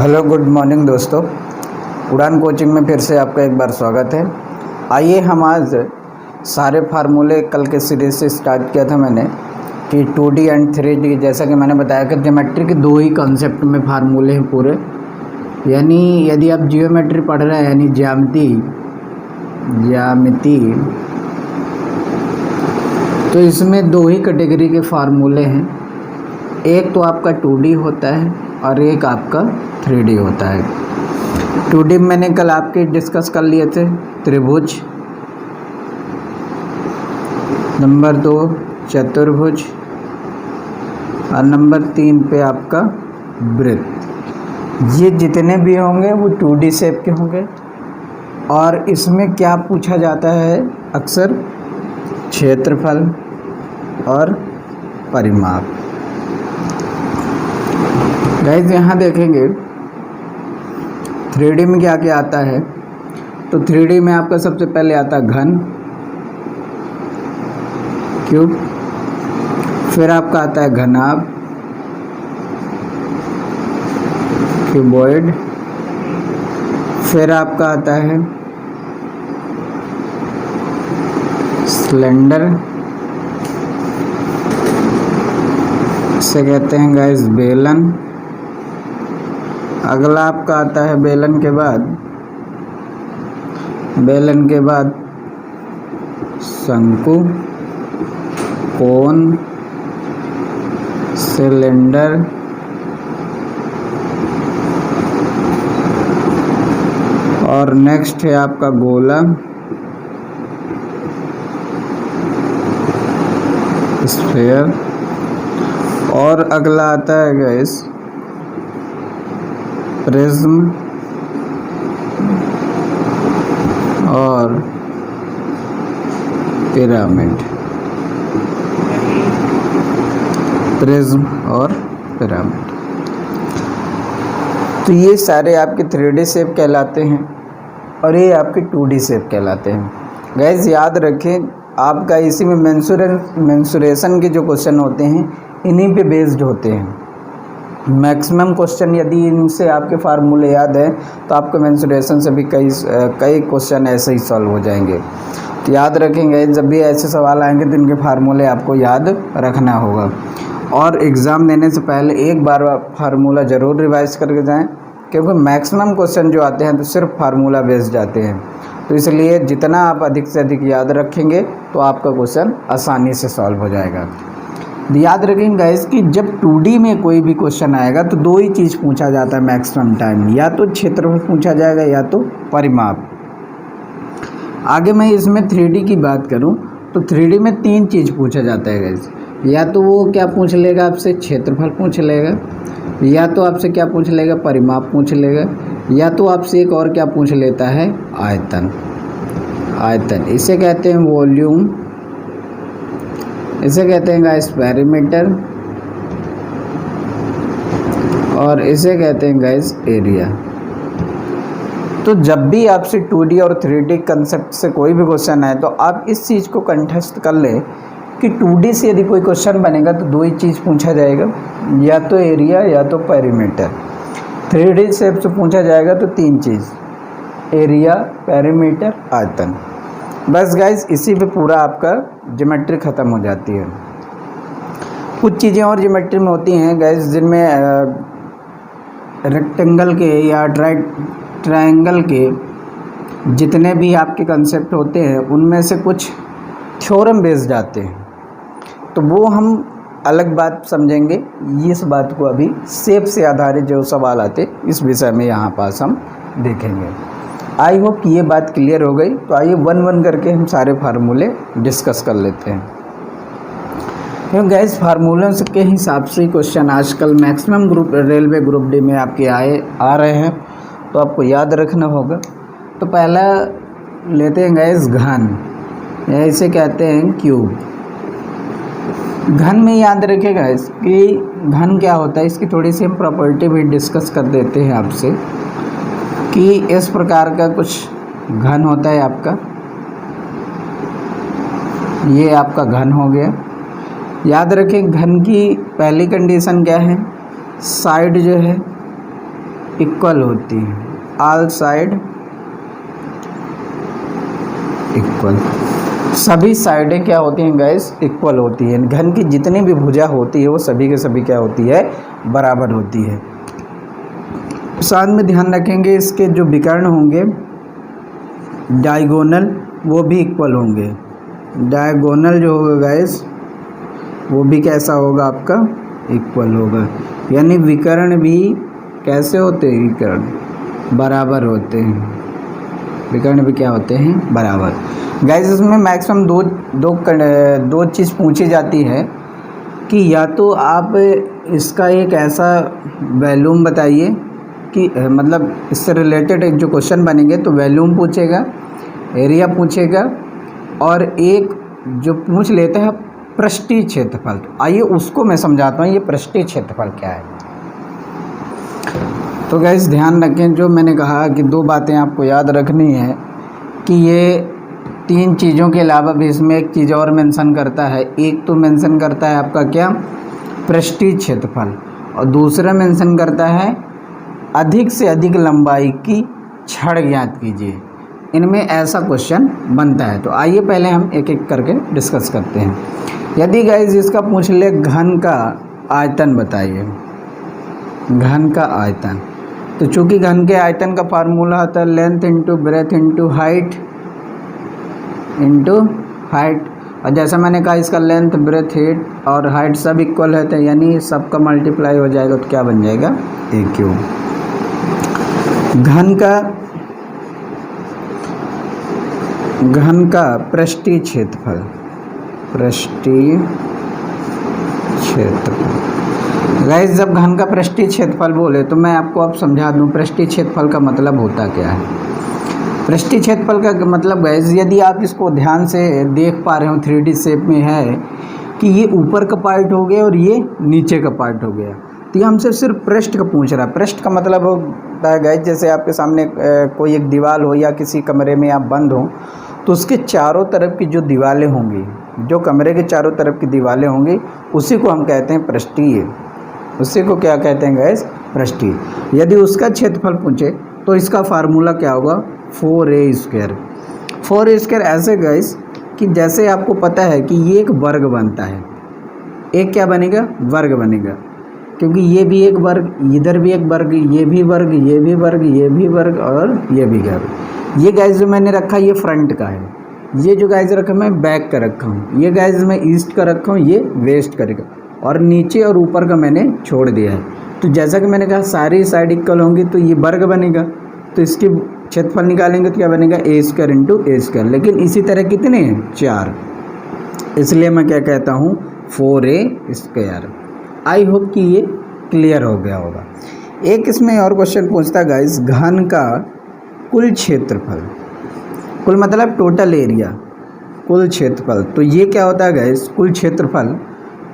Hello good morning दोस्तों। उड़ान coaching में फिर से आपका एक बार स्वागत है। आइए हम आज सारे फार्मूले कल के सीरीज से स्टार्ट किया था मैंने कि 2D एंड 3D, जैसा कि मैंने बताया कि ज्योमेट्री के दो ही कॉन्सेप्ट में फार्मूले हैं पूरे। यानी यदि आप जियोमेट्री पढ़ रहे हैं यानी ज्यामिति तो इसमें दो ही कैटेगरी के फार्मूले हैं। एक तो आपका 2D होता है और एक आपका 3D होता है। 2D मैंने कल आपके डिस्कस कर लिए थे, त्रिभुज, नंबर 2 चतुर्भुज और नंबर 3 पे आपका वृत्त। ये जितने भी होंगे वो 2D शेप के होंगे। और इसमें क्या पूछा जाता है अक्सर? क्षेत्रफल और परिमाप। गाइस यहाँ देखेंगे 3D में क्या क्या आता है। तो 3D में आपका सबसे पहले आता है घन, क्यूब, फिर आपका आता है घनाभ, क्यूबॉइड, फिर आपका आता है सिलेंडर, इसे कहते हैं गाइस बेलन। अगला आपका आता है बेलन के बाद शंकु, कोन, सिलेंडर, और नेक्स्ट है आपका गोला, स्फीयर, और अगला आता है गाइस प्रिज्म और पिरामिड। प्रिज्म और पिरामिड। तो ये सारे आपके 3D शेप कहलाते हैं और ये आपके 2D शेप कहलाते हैं। गाइस याद रखें, आपका इसी में मेंसुरेशन के जो क्वेश्चन होते हैं इन्हीं पे बेस्ड होते हैं। मैक्सिमम क्वेश्चन यदि इनसे आपके फार्मूले याद है तो आपके मेंसुरेशन से भी कई क्वेश्चन ऐसे ही सॉल्व हो जाएंगे। तो याद रखेंगे, जब भी ऐसे सवाल आएंगे तो इनके फार्मूले आपको याद रखना होगा। और एग्ज़ाम देने से पहले एक बार फार्मूला ज़रूर रिवाइज करके जाएं, क्योंकि मैक्सिमम क्वेश्चन जो आते हैं तो सिर्फ फार्मूला बेस्ड जाते हैं। तो इसलिए जितना आप अधिक से अधिक याद रखेंगे तो आपका क्वेश्चन आसानी से सॉल्व हो जाएगा। याद रखेंगे गाइस कि जब 2D में कोई भी क्वेश्चन आएगा तो दो ही चीज़ पूछा जाता है मैक्सिमम टाइम, या तो क्षेत्रफल पूछा जाएगा या तो परिमाप। आगे मैं इसमें 3D की बात करूं तो 3D में 3 चीज़ पूछा जाता है गाइस। या तो वो क्या पूछ लेगा आपसे? क्षेत्रफल पूछ लेगा, या तो आपसे क्या पूछ लेगा? परिमाप पूछ लेगा, या तो आपसे एक और क्या पूछ लेता है? आयतन। इसे कहते हैं वॉल्यूम, इसे कहते हैं गाइस पेरीमीटर, और इसे कहते हैं गाइस एरिया। तो जब भी आपसे 2D और 3D कंसेप्ट से कोई भी क्वेश्चन आए तो आप इस चीज़ को कंठस्थ कर ले कि 2D से यदि कोई क्वेश्चन बनेगा तो दो ही चीज़ पूछा जाएगा, या तो एरिया या तो पेरीमीटर। 3D से पूछा जाएगा तो 3 चीज़, एरिया, पेरीमीटर, आयतन। बस गाइस इसी पे पूरा आपका ज्योमेट्री ख़त्म हो जाती है। कुछ चीज़ें और ज्योमेट्री में होती हैं गाइस जिनमें रेक्टेंगल के या ट्रायंगल के जितने भी आपके कंसेप्ट होते हैं उनमें से कुछ थ्योरम बेस्ड आते हैं, तो वो हम अलग बात समझेंगे। इस बात को अभी शेप से आधारित जो सवाल आते इस विषय में यहाँ पास हम देखेंगे। आई होप कि ये बात क्लियर हो गई। तो आइए 1-1 करके हम सारे फार्मूले डिस्कस कर लेते हैं। क्योंकि गैस फार्मूलों के हिसाब से क्वेश्चन आजकल मैक्सिमम रेलवे ग्रुप डी में आपके आ रहे हैं, तो आपको याद रखना होगा। तो पहला लेते हैं गैस घन, या इसे कहते हैं क्यूब। घन में याद रखिएगा कि घन क्या होता है, इसकी थोड़ी सी हम प्रॉपर्टी भी डिस्कस कर देते हैं आपसे कि इस प्रकार का कुछ घन होता है आपका। ये आपका घन हो गया। याद रखें घन की पहली कंडीशन क्या है, साइड जो है इक्वल होती है, ऑल साइड इक्वल, सभी साइडें क्या होती हैं गाइस, इक्वल होती हैं। घन की जितनी भी भुजा होती है वो सभी के सभी क्या होती है, बराबर होती है। साथ में ध्यान रखेंगे इसके जो विकर्ण होंगे डायगोनल वो भी इक्वल होंगे। डायगोनल जो होगा गाइस वो भी कैसा होगा आपका, इक्वल होगा। यानी विकर्ण भी कैसे होते हैं, विकर्ण बराबर होते हैं, विकर्ण भी क्या होते हैं, बराबर। गाइस इसमें मैक्सिमम दो चीज़ पूछी जाती है कि या तो आप इसका एक ऐसा वॉल्यूम बताइए कि मतलब इससे रिलेटेड एक जो क्वेश्चन बनेंगे तो वॉल्यूम पूछेगा, एरिया पूछेगा, और एक जो पूछ लेता है पृष्ठीय क्षेत्रफल। तो आइए उसको मैं समझाता हूँ ये पृष्ठीय क्षेत्रफल क्या है। तो गाइस ध्यान रखें, जो मैंने कहा कि दो बातें आपको याद रखनी है कि ये तीन चीज़ों के अलावा भी इसमें एक चीज़ और मेंशन करता है। एक तो मेंशन करता है आपका क्या, पृष्ठीय क्षेत्रफल, और दूसरा मेंशन करता है अधिक से अधिक लंबाई की छड़ ज्ञात कीजिए। इनमें ऐसा क्वेश्चन बनता है। तो आइए पहले हम एक एक करके डिस्कस करते हैं। यदि गाइस इसका पूछ ले घन का आयतन बताइए, घन का आयतन, तो चूँकि घन के आयतन का फार्मूला होता है length into breadth into height, और जैसा मैंने कहा इसका लेंथ ब्रेथ हाइट और हाइट सब इक्वल है, तो यानी सबका मल्टीप्लाई हो जाएगा तो क्या बन जाएगा, ए क्यूब। घन का पृष्ठीय क्षेत्रफल, पृष्ठीय क्षेत्रफल। गाइस जब घन का पृष्ठीय क्षेत्रफल बोले तो मैं आपको अब समझा दूं पृष्ठीय क्षेत्रफल का मतलब होता क्या है। पृष्ठीय क्षेत्रफल का मतलब गाइस, यदि आप इसको ध्यान से देख पा रहे हो 3D शेप में है कि ये ऊपर का पार्ट हो गया और ये नीचे का पार्ट हो गया, तो ये हमसे सिर्फ पृष्ठ का पूछ रहा है। पृष्ठ का मतलब होता है गाइस जैसे आपके सामने कोई एक दीवार हो या किसी कमरे में आप बंद हो तो उसके चारों तरफ की जो दीवारें होंगी, जो कमरे के चारों तरफ की दीवारें होंगी, उसी को हम कहते हैं पृष्ठीय। उसी को क्या कहते हैं गाइस, पृष्ठीय। यदि उसका क्षेत्रफल पूछे तो इसका फार्मूला क्या होगा, 4a²। 4a² ऐसे गाइस कि जैसे आपको पता है कि ये एक वर्ग बनता है, एक क्या बनेगा, वर्ग बनेगा, क्योंकि ये भी एक वर्ग, इधर भी एक वर्ग, ये भी वर्ग, ये भी वर्ग, ये भी वर्ग और ये भी वर्ग। ये गाइस जो मैंने रखा ये फ्रंट का है, ये जो गाइस रखा मैं बैक का रखा हूँ, ये गाइस मैं ईस्ट का रखा हूँ, ये वेस्ट करेगा, और नीचे और ऊपर का मैंने छोड़ दिया है। तो जैसा कि मैंने कहा सारी साइड इक्वल होंगी तो ये वर्ग बनेगा, तो इसकी क्षेत्रफल निकालेंगे तो क्या बनेगा, a² इंटू a²। लेकिन इसी तरह कितने हैं, 4, इसलिए मैं क्या कहता हूँ 4a²। आई होप कि ये क्लियर हो गया होगा। एक इसमें और क्वेश्चन पूछता गाइस, घन का कुल क्षेत्रफल, कुल मतलब टोटल एरिया, कुल क्षेत्रफल। तो ये क्या होता है गाइस, कुल क्षेत्रफल,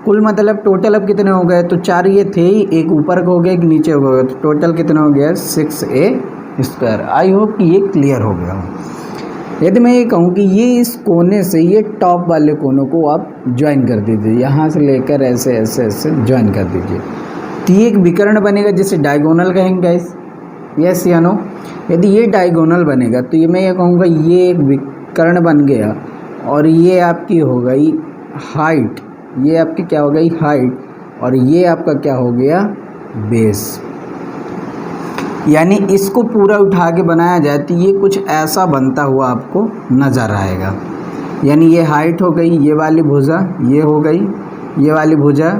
कुल मतलब टोटल अब कितने हो गए, तो 4 ये थे ही, एक ऊपर का हो गया एक नीचे हो गया, तो टोटल कितना हो गया, 6a²। आई होप कि ये क्लियर हो गया हो। यदि मैं ये कहूँ कि ये इस कोने से ये टॉप वाले कोनों को आप ज्वाइन कर दीजिए, यहाँ से लेकर ऐसे ऐसे ऐसे ज्वाइन कर दीजिए, तो ये एक विकर्ण बनेगा जिसे डायगोनल कहेंगे गाइस, यस या नो। यदि ये डायगोनल बनेगा तो ये मैं ये कहूँगा ये एक विकर्ण बन गया, और ये आपकी हो गई हाइट, ये आपकी क्या हो गई, हाइट, और ये आपका क्या हो गया, बेस। यानी इसको पूरा उठा के बनाया जाए तो ये कुछ ऐसा बनता हुआ आपको नज़र आएगा। यानी ये हाइट हो गई, ये वाली भुजा ये हो गई, ये वाली भुजा,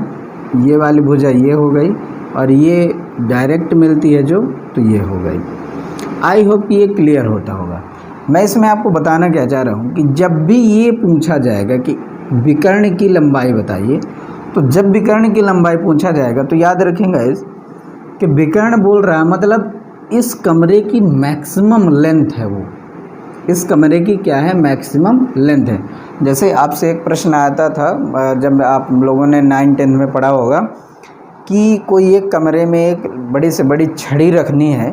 ये वाली भुजा ये हो गई, और ये डायरेक्ट मिलती है जो, तो ये हो गई। आई होप ये क्लियर होता होगा। मैं इसमें आपको बताना क्या चाह रहा हूँ कि जब भी ये पूछा जाएगा कि विकर्ण की लंबाई बताइए, तो जब विकर्ण की लंबाई पूछा जाएगा तो याद रखेंगे इस कि विकर्ण बोल रहा है मतलब इस कमरे की मैक्सिमम लेंथ है, वो इस कमरे की क्या है, मैक्सिमम लेंथ है। जैसे आपसे एक प्रश्न आता था जब आप लोगों ने 9-10 में पढ़ा होगा कि कोई एक कमरे में एक बड़ी से बड़ी छड़ी रखनी है,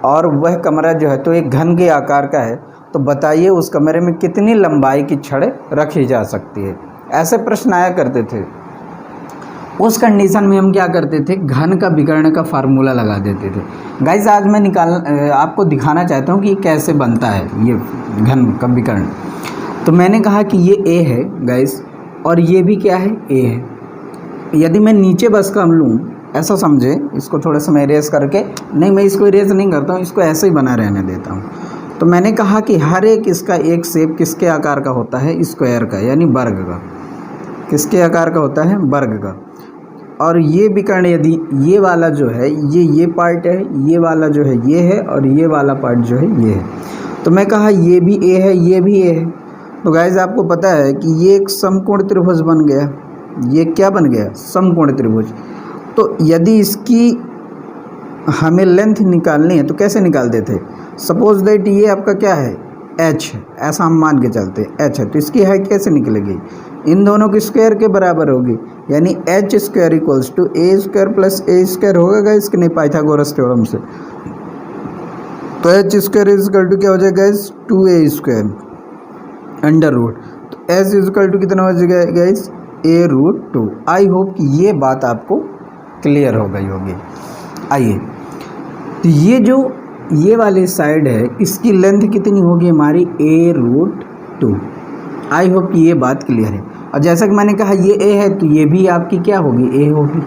और वह कमरा जो है तो एक घन के आकार का है, तो बताइए उस कमरे में कितनी लंबाई की छड़ रखी जा सकती है। ऐसे प्रश्न आया करते थे। उस कंडीशन में हम क्या करते थे, घन का विकर्ण का फार्मूला लगा देते थे। गाइस आज मैं आपको दिखाना चाहता हूँ कि ये कैसे बनता है, ये घन का विकर्ण। तो मैंने कहा कि ये ए है गाइस, और ये भी क्या है, ए है। यदि मैं नीचे बस का लूँ, ऐसा समझे, इसको थोड़ा सा मैं इरेज करके, नहीं मैं इसको इरेज नहीं करता हूँ, इसको ऐसे ही बना रहने देता हूँ। तो मैंने कहा कि हर एक इसका एक शेप किसके आकार का होता है, स्क्वायर का, यानी वर्ग का। किसके आकार का होता है, वर्ग का। और ये विकर्ण यदि ये वाला जो है, ये पार्ट है, ये वाला जो है ये है, और ये वाला पार्ट जो है ये है। तो मैं कहा ये भी ए है, ये भी ए है। तो गाइस आपको पता है कि ये एक समकोण त्रिभुज बन गया। ये क्या बन गया, समकोण त्रिभुज। तो यदि इसकी हमें लेंथ निकालनी है तो कैसे निकालते थे, सपोज दैट ये आपका क्या है, एच, ऐसा हम मान के चलते हैं एच है, तो इसकी हाइट कैसे निकलेगी, इन दोनों के स्क्वायर के बराबर होगी, यानी H square equals to A square plus A square होगा गाइस कि नहीं, पाइथागोरस थ्योरम से। तो H square is equal to क्या हो जाएगा guys, 2a square under root. तो एच इज इक्वल टू कितना हो जाएगा गाइस, a√2। आई होप कि ये बात आपको क्लियर हो गई होगी। आइए, तो ये जो ये वाली साइड है, इसकी लेंथ कितनी होगी हमारी, a√2। आई होप कि ये बात क्लियर है। और जैसा कि मैंने कहा ये ए है, तो ये भी आपकी क्या होगी, ए होगी।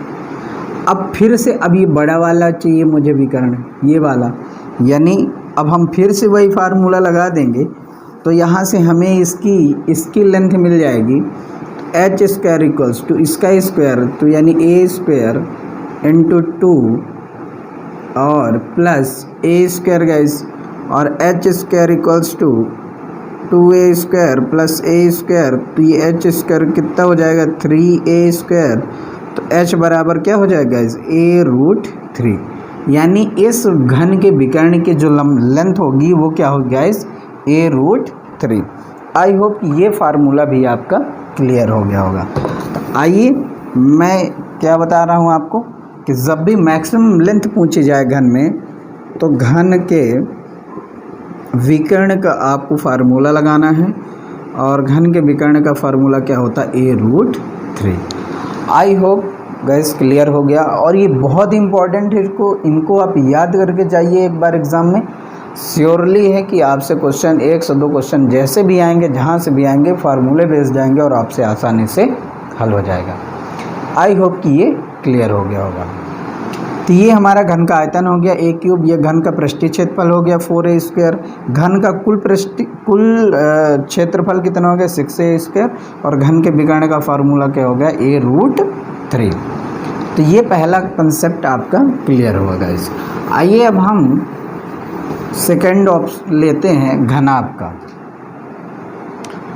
अब फिर से अब ये बड़ा वाला चाहिए मुझे विकर्ण, ये वाला, यानी अब हम फिर से वही फार्मूला लगा देंगे। तो यहाँ से हमें इसकी लेंथ मिल जाएगी, एच स्क्वायर इक्वल्स टू इसका स्क्वायर, तो यानी ए स्क्वायर इंटू 2 और प्लस ए स्क्वायर गाइस, और H square equals to 2a square plus A square. तो ये एच स्क्वायर कितना हो जाएगा, 3a स्क्वायर। तो h बराबर क्या हो जाएगा गाइस, a√3। यानी इस घन के विकर्ण की जो लेंथ होगी वो क्या होगी गाइस, a√3। आई होप कि ये फार्मूला भी आपका क्लियर हो गया होगा। तो आइए मैं क्या बता रहा हूँ आपको कि जब भी मैक्सिमम लेंथ पूछी जाए घन में, तो घन के विकर्ण का आपको फार्मूला लगाना है, और घन के विकर्ण का फार्मूला क्या होता है, a√3। I hope guys clear हो गया। और ये बहुत इंपॉर्टेंट है, इनको आप याद करके जाइए एक बार एग्ज़ाम में। श्योरली है कि आपसे क्वेश्चन 1 से 2 क्वेश्चन जैसे भी आएंगे, जहाँ से भी आएंगे, फार्मूले बेस जाएंगे और आपसे आसानी से हल हो जाएगा। आई होप कि ये क्लियर हो गया होगा। तो ये हमारा घन का आयतन हो गया a³, ये घन का पृष्ठीय क्षेत्रफल हो गया 4a स्क्वायर, घन का कुल क्षेत्रफल कितना हो गया 6a स्क्वायर, और घन के विकर्ण का फार्मूला क्या हो गया, a√3। तो ये पहला कंसेप्ट आपका क्लियर हुआ गाइस। आइए अब हम सेकेंड ऑप्शन लेते हैं, घनाभ का।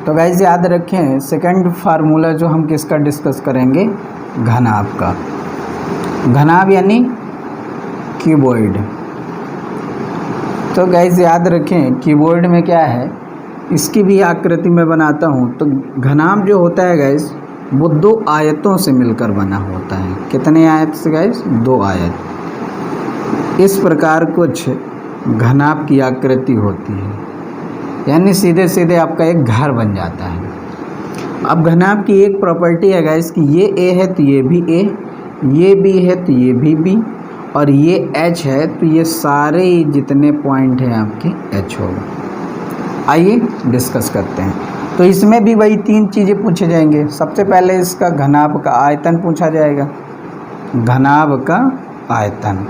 तो गाइस याद रखें, सेकेंड फार्मूला जो हम किसका डिस्कस करेंगे, घनाभ का। घनाभ यानी क्यूबॉइड। तो गाइस याद रखें, क्यूबॉइड में क्या है, इसकी भी आकृति में बनाता हूँ। तो घनाभ जो होता है गाइस, वो 2 आयतों से मिलकर बना होता है। कितने आयत से गाइस, 2 आयत। इस प्रकार कुछ घनाभ की आकृति होती है, यानी सीधे सीधे आपका एक घर बन जाता है। अब घनाभ की एक प्रॉपर्टी है गाइस कि ये ए है तो ये भी ए, ये बी है तो ये भी बी, और ये एच है तो ये सारे जितने पॉइंट हैं आपके एच होगा। आइए डिस्कस करते हैं। तो इसमें भी वही 3 चीज़ें पूछे जाएंगे। सबसे पहले इसका घनाभ का आयतन पूछा जाएगा, घनाभ का आयतन।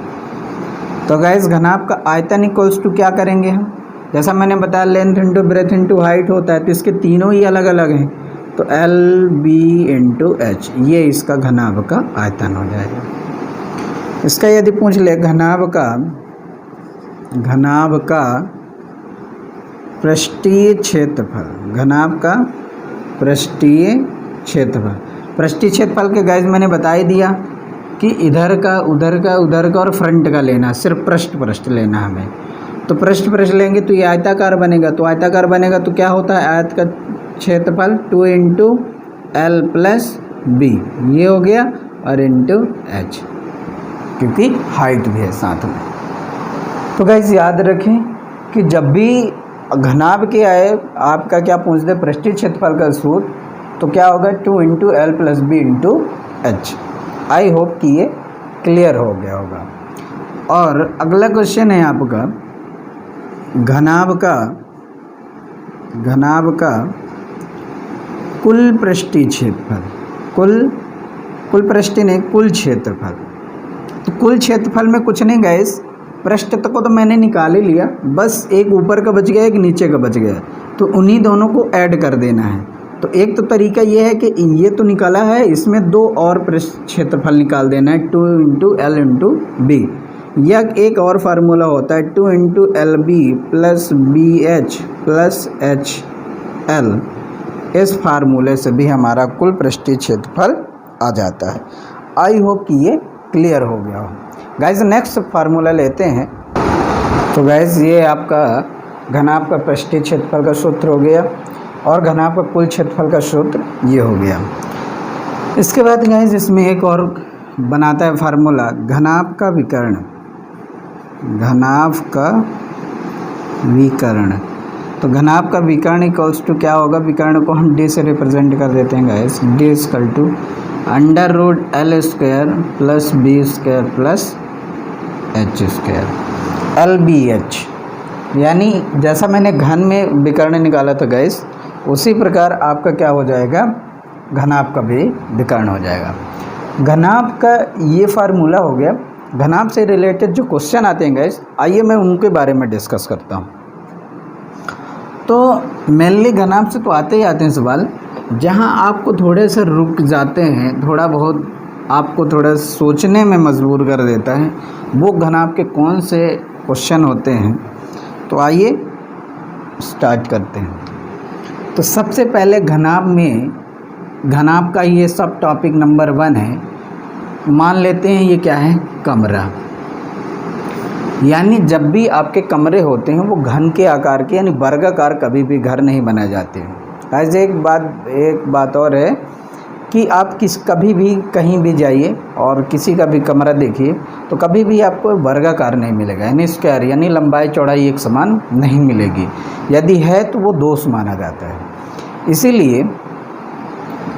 तो गाइस घनाभ का आयतन इक्वल्स टू क्या करेंगे हम, जैसा मैंने बताया length into breadth into height होता है, तो इसके तीनों ही अलग अलग हैं। तो LB इंटू एच, ये इसका घनाभ का आयतन हो जाएगा। इसका यदि पूछ ले घनाभ का पृष्ठीय क्षेत्रफल, घनाभ का पृष्ठीय क्षेत्रफल। पृष्ठीय क्षेत्रफल के गाइस मैंने बता ही दिया कि इधर का उधर का उधर का और फ्रंट का लेना, सिर्फ पृष्ठ लेना हमें। तो पृष्ठ लेंगे तो ये आयताकार बनेगा। तो आयताकार बनेगा तो क्या होता है, आयत का क्षेत्रफल 2 इंटू L प्लस B, ये हो गया, और इंटू H, क्योंकि हाइट भी है साथ में। तो गाइस याद रखें कि जब भी घनाभ के आए आपका क्या पूछ दे, पृष्ठीय क्षेत्रफल का सूत्र, तो क्या होगा 2 into L plus B into H। I hope कि ये क्लियर हो गया होगा। और अगला क्वेश्चन है आपका घनाभ का कुल पृष्ठीय क्षेत्रफल, कुल पृष्ठीय नहीं, कुल क्षेत्रफल। तो कुल क्षेत्रफल में कुछ नहीं गाइस, पृष्ठ को तो मैंने निकाल ही लिया, बस एक ऊपर का बच गया एक नीचे का बच गया, तो उन्हीं दोनों को ऐड कर देना है। तो एक तो तरीका ये है कि ये तो निकाला है, इसमें दो और पृष्ठ क्षेत्रफल निकाल देना है, 2 × L × B। या एक और फार्मूला होता है 2 × LB + BH + HL। इस फार्मूले से भी हमारा कुल पृष्ठीय क्षेत्रफल आ जाता है। आई होप कि ये क्लियर हो गया हो। गाइज नेक्स्ट फार्मूला लेते हैं। तो गाइज ये आपका घनाभ का पृष्ठीय क्षेत्रफल का सूत्र हो गया और घनाभ का कुल क्षेत्रफल का सूत्र ये हो गया। इसके बाद गाइज इसमें एक और बनाता है फार्मूला घनाभ का विकर्ण, घनाभ का विकर्ण। तो घनाभ का विकर्ण इक्वल्स टू क्या होगा, विकर्ण को हम d से रिप्रेजेंट कर देते हैं guys, d equal to √L² + B² + H², LBH। यानी जैसा मैंने घन में विकर्ण निकाला था गाइस, उसी प्रकार आपका क्या हो जाएगा, घनाभ का भी विकर्ण हो जाएगा। घनाभ का ये फार्मूला हो गया। घनाभ से रिलेटेड जो क्वेश्चन आते हैं गाइस, आइए मैं उनके बारे में डिस्कस करता हूँ। तो मेनली घनाभ से तो आते ही आते हैं सवाल, जहाँ आपको थोड़े से रुक जाते हैं, थोड़ा बहुत आपको थोड़ा सोचने में मजबूर कर देता है, वो घनाभ के कौन से क्वेश्चन होते हैं। तो आइए स्टार्ट करते हैं। तो सबसे पहले घनाभ में, घनाभ का ये सब टॉपिक नंबर 1 है। मान लेते हैं ये क्या है, कमरा। यानी जब भी आपके कमरे होते हैं वो घन के आकार के, यानी वर्गाकार कभी भी घर नहीं बनाए जाते हैं। ऐसे एक बात और है कि आप कभी भी कहीं भी जाइए और किसी का भी कमरा देखिए तो कभी भी आपको वर्गाकार नहीं मिलेगा, यानी स्क्वायर, यानी लंबाई चौड़ाई एक समान नहीं मिलेगी। यदि है तो वो दोष माना जाता है। इसीलिए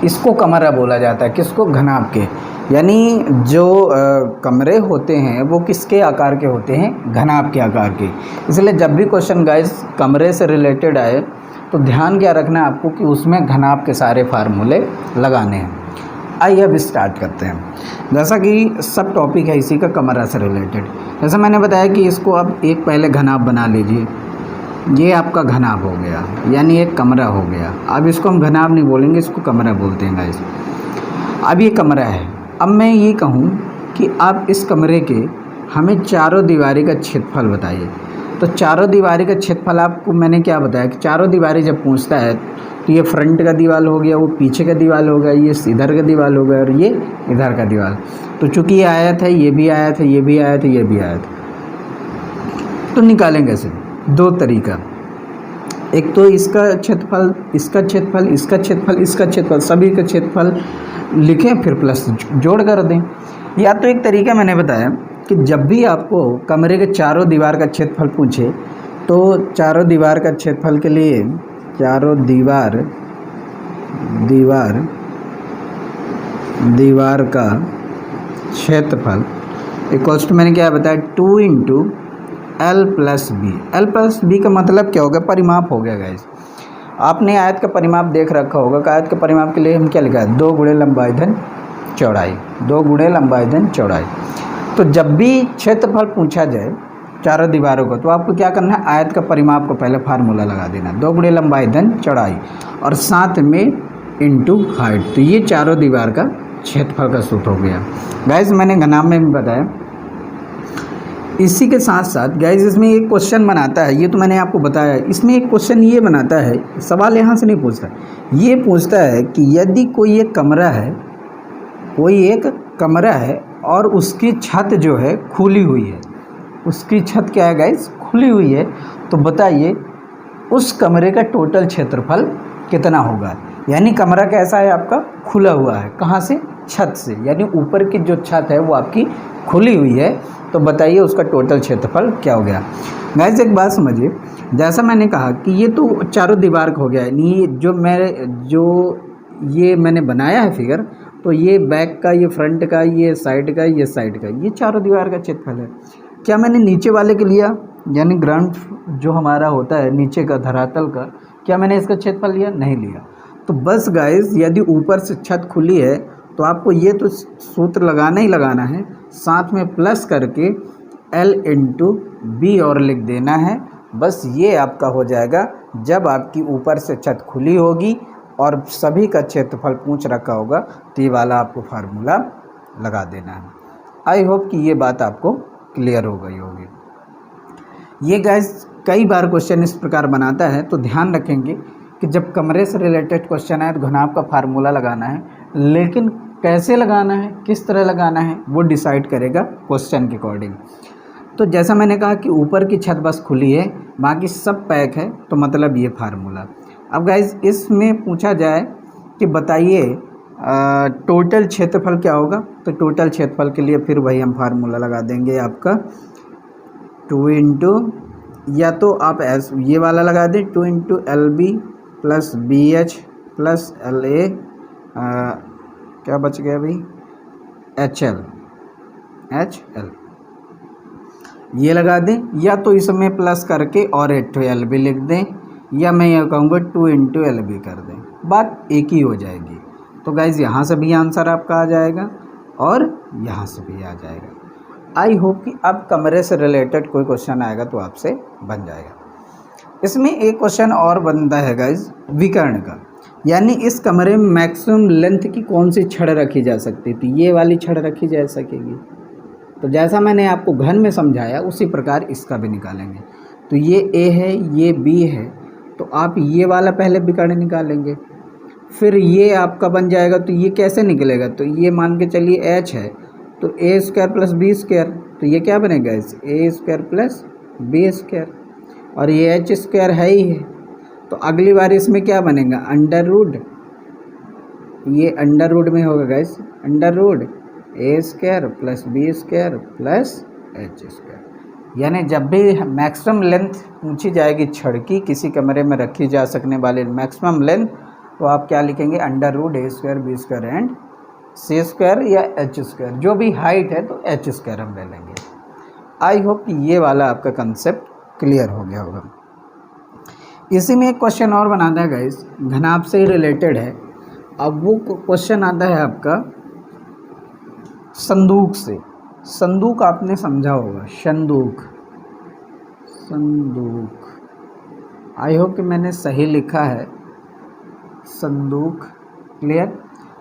इसको कमरा बोला जाता है। किसको, घनाभ के। यानी जो कमरे होते हैं वो किसके आकार के होते हैं, घनाभ के आकार के। इसलिए जब भी क्वेश्चन गाइस कमरे से रिलेटेड आए तो ध्यान क्या रखना है आपको कि उसमें घनाभ के सारे फार्मूले लगाने हैं। आइए अब स्टार्ट करते हैं। जैसा कि सब टॉपिक है इसी का कमरा से रिलेटेड। जैसा मैंने बताया कि इसको अब एक पहले घनाभ बना लीजिए। ये आपका घनाभ हो गया, यानी एक कमरा हो गया। अब इसको हम घनाभ नहीं बोलेंगे, इसको कमरा बोलते हैं गाइस। अब ये कमरा है। अब मैं ये कहूँ कि आप इस कमरे के हमें चारों दीवारी का क्षेत्रफल बताइए। तो चारों दीवारी का क्षेत्रफल आपको मैंने क्या बताया कि चारों दीवारी जब पूछता है तो ये फ्रंट का दीवार हो गया, वो पीछे का दीवार हो गया, ये इधर का दीवार हो गया और ये इधर का दीवार। तो चूँकि ये आया था, ये भी आया था, ये भी आया था, ये भी आया था, तो निकालेंगे इसे दो तरीका। एक तो इसका क्षेत्रफल, इसका क्षेत्रफल, इसका क्षेत्रफल, इसका क्षेत्रफल, सभी का क्षेत्रफल लिखें फिर प्लस जोड़ कर दें। या तो एक तरीका मैंने बताया कि जब भी आपको कमरे के चारों दीवार का क्षेत्रफल पूछे तो चारों दीवार का क्षेत्रफल के लिए चारों दीवार का क्षेत्रफल इक्वल्स टू मैंने क्या बताया 2 × L + B। L + B का मतलब क्या होगा, परिमाप हो गया गाइस। आपने आयत का परिमाप देख रखा होगा। आयत के परिमाप के लिए हम क्या लिखा है, 2 × लंबाई धन चौड़ाई, 2 × लंबाई धन चौड़ाई। तो जब भी क्षेत्रफल पूछा जाए चारों दीवारों को तो आपको क्या करना है, आयत का परिमाप को पहले फार्मूला लगा देना, 2 × लंबाई धन चौड़ाई और साथ में इंटू हाइट। तो ये चारों दीवार का क्षेत्रफल का सूत्र हो गया गाइस। मैंने घनाभ में भी बताया। इसी के साथ साथ गाइस इसमें एक क्वेश्चन बनाता है, ये तो मैंने आपको बताया। इसमें एक क्वेश्चन ये बनाता है, सवाल यहाँ से नहीं पूछता, ये पूछता है कि यदि कोई एक कमरा है और उसकी छत जो है खुली हुई है, उसकी छत क्या है गाइस, खुली हुई है, तो बताइए उस कमरे का टोटल क्षेत्रफल कितना होगा। यानी कमरा कैसा है आपका, खुला हुआ है, कहाँ से, छत से, यानी ऊपर की जो छत है वो आपकी खुली हुई है। तो बताइए उसका टोटल क्षेत्रफल क्या हो गया। गाइस एक बात समझिए, जैसा मैंने कहा कि ये तो चारों दीवार का हो गया, यानी ये मैंने बनाया है फिगर, तो ये बैक का, ये फ्रंट का, ये साइड का, ये साइड का, ये चारों दीवार का क्षेत्रफल है। क्या मैंने नीचे वाले के लिया, यानी ग्राउंड जो हमारा होता है नीचे का धरातल का, क्या मैंने इसका क्षेत्रफल लिया? नहीं लिया। तो बस गाइस, यदि ऊपर से छत खुली है तो आपको ये तो सूत्र लगाना ही लगाना है, साथ में प्लस करके L इंटू बी और लिख देना है। बस ये आपका हो जाएगा जब आपकी ऊपर से छत खुली होगी और सभी का क्षेत्रफल पूछ रखा होगा, तो ये वाला आपको फार्मूला लगा देना है। आई होप कि ये बात आपको क्लियर हो गई होगी। ये गाइस कई बार क्वेश्चन इस प्रकार बनाता है, तो ध्यान रखेंगे कि जब कमरे से रिलेटेड क्वेश्चन आए तो घनाभ का फार्मूला लगाना है, लेकिन कैसे लगाना है, किस तरह लगाना है, वो डिसाइड करेगा क्वेश्चन के अकॉर्डिंग। तो जैसा मैंने कहा कि ऊपर की छत बस खुली है, बाकी सब पैक है, तो मतलब ये फार्मूला। अब गाइज इसमें पूछा जाए कि बताइए टोटल क्षेत्रफल क्या होगा, तो टोटल क्षेत्रफल के लिए फिर वही हम फार्मूला लगा देंगे आपका 2 इंटू, या तो आप ये वाला लगा दें 2 into LB plus BH plus LA, क्या बच गया भाई, HL ये लगा दें, या तो इसमें प्लस करके और 8 LB लिख दें, या मैं ये कहूँगा 2 इंटू LB कर दें, बात एक ही हो जाएगी। तो गाइज़ यहाँ से भी आंसर आपका आ जाएगा और यहाँ से भी आ जाएगा। आई होप कि अब कमरे से रिलेटेड कोई क्वेश्चन आएगा तो आपसे बन जाएगा। इसमें एक क्वेश्चन और बनता है गाइज़ विकर्ण का, यानी इस कमरे में मैक्सिमम लेंथ की कौन सी छड़ रखी जा सकती है, तो ये वाली छड़ रखी जा सकेगी। तो जैसा मैंने आपको घन में समझाया उसी प्रकार इसका भी निकालेंगे। तो ये A है, ये B है, तो आप ये वाला पहले विकर्ण निकालेंगे, फिर ये आपका बन जाएगा। तो ये कैसे निकलेगा, तो ये मान के चलिए H है, तो A square plus B square, तो ये क्या बनेगा इस A square plus B square, और ये H स्क्वायर है ही है। तो अगली बार इसमें क्या बनेगा, अंडर रूट, ये अंडर रूट में होगा guys, under root A square plus B square plus H square. यानी जब भी मैक्सिमम लेंथ पूछी जाएगी छड़ की, किसी कमरे में रखी जा सकने वाले मैक्सिमम लेंथ, तो आप क्या लिखेंगे, under root A square B square and C square या H स्क्वायर, जो भी हाइट है तो H स्क्वायर हम ले लेंगे। आई होप कि ये वाला आपका कंसेप्ट क्लियर हो गया होगा। इसी में एक क्वेश्चन और बनाता है गाइस, घनाभ से ही रिलेटेड है। अब वो क्वेश्चन आता है आपका संदूक से। संदूक आपने समझा होगा, संदूक, संदूक, आई होप कि मैंने सही लिखा है, संदूक, क्लियर।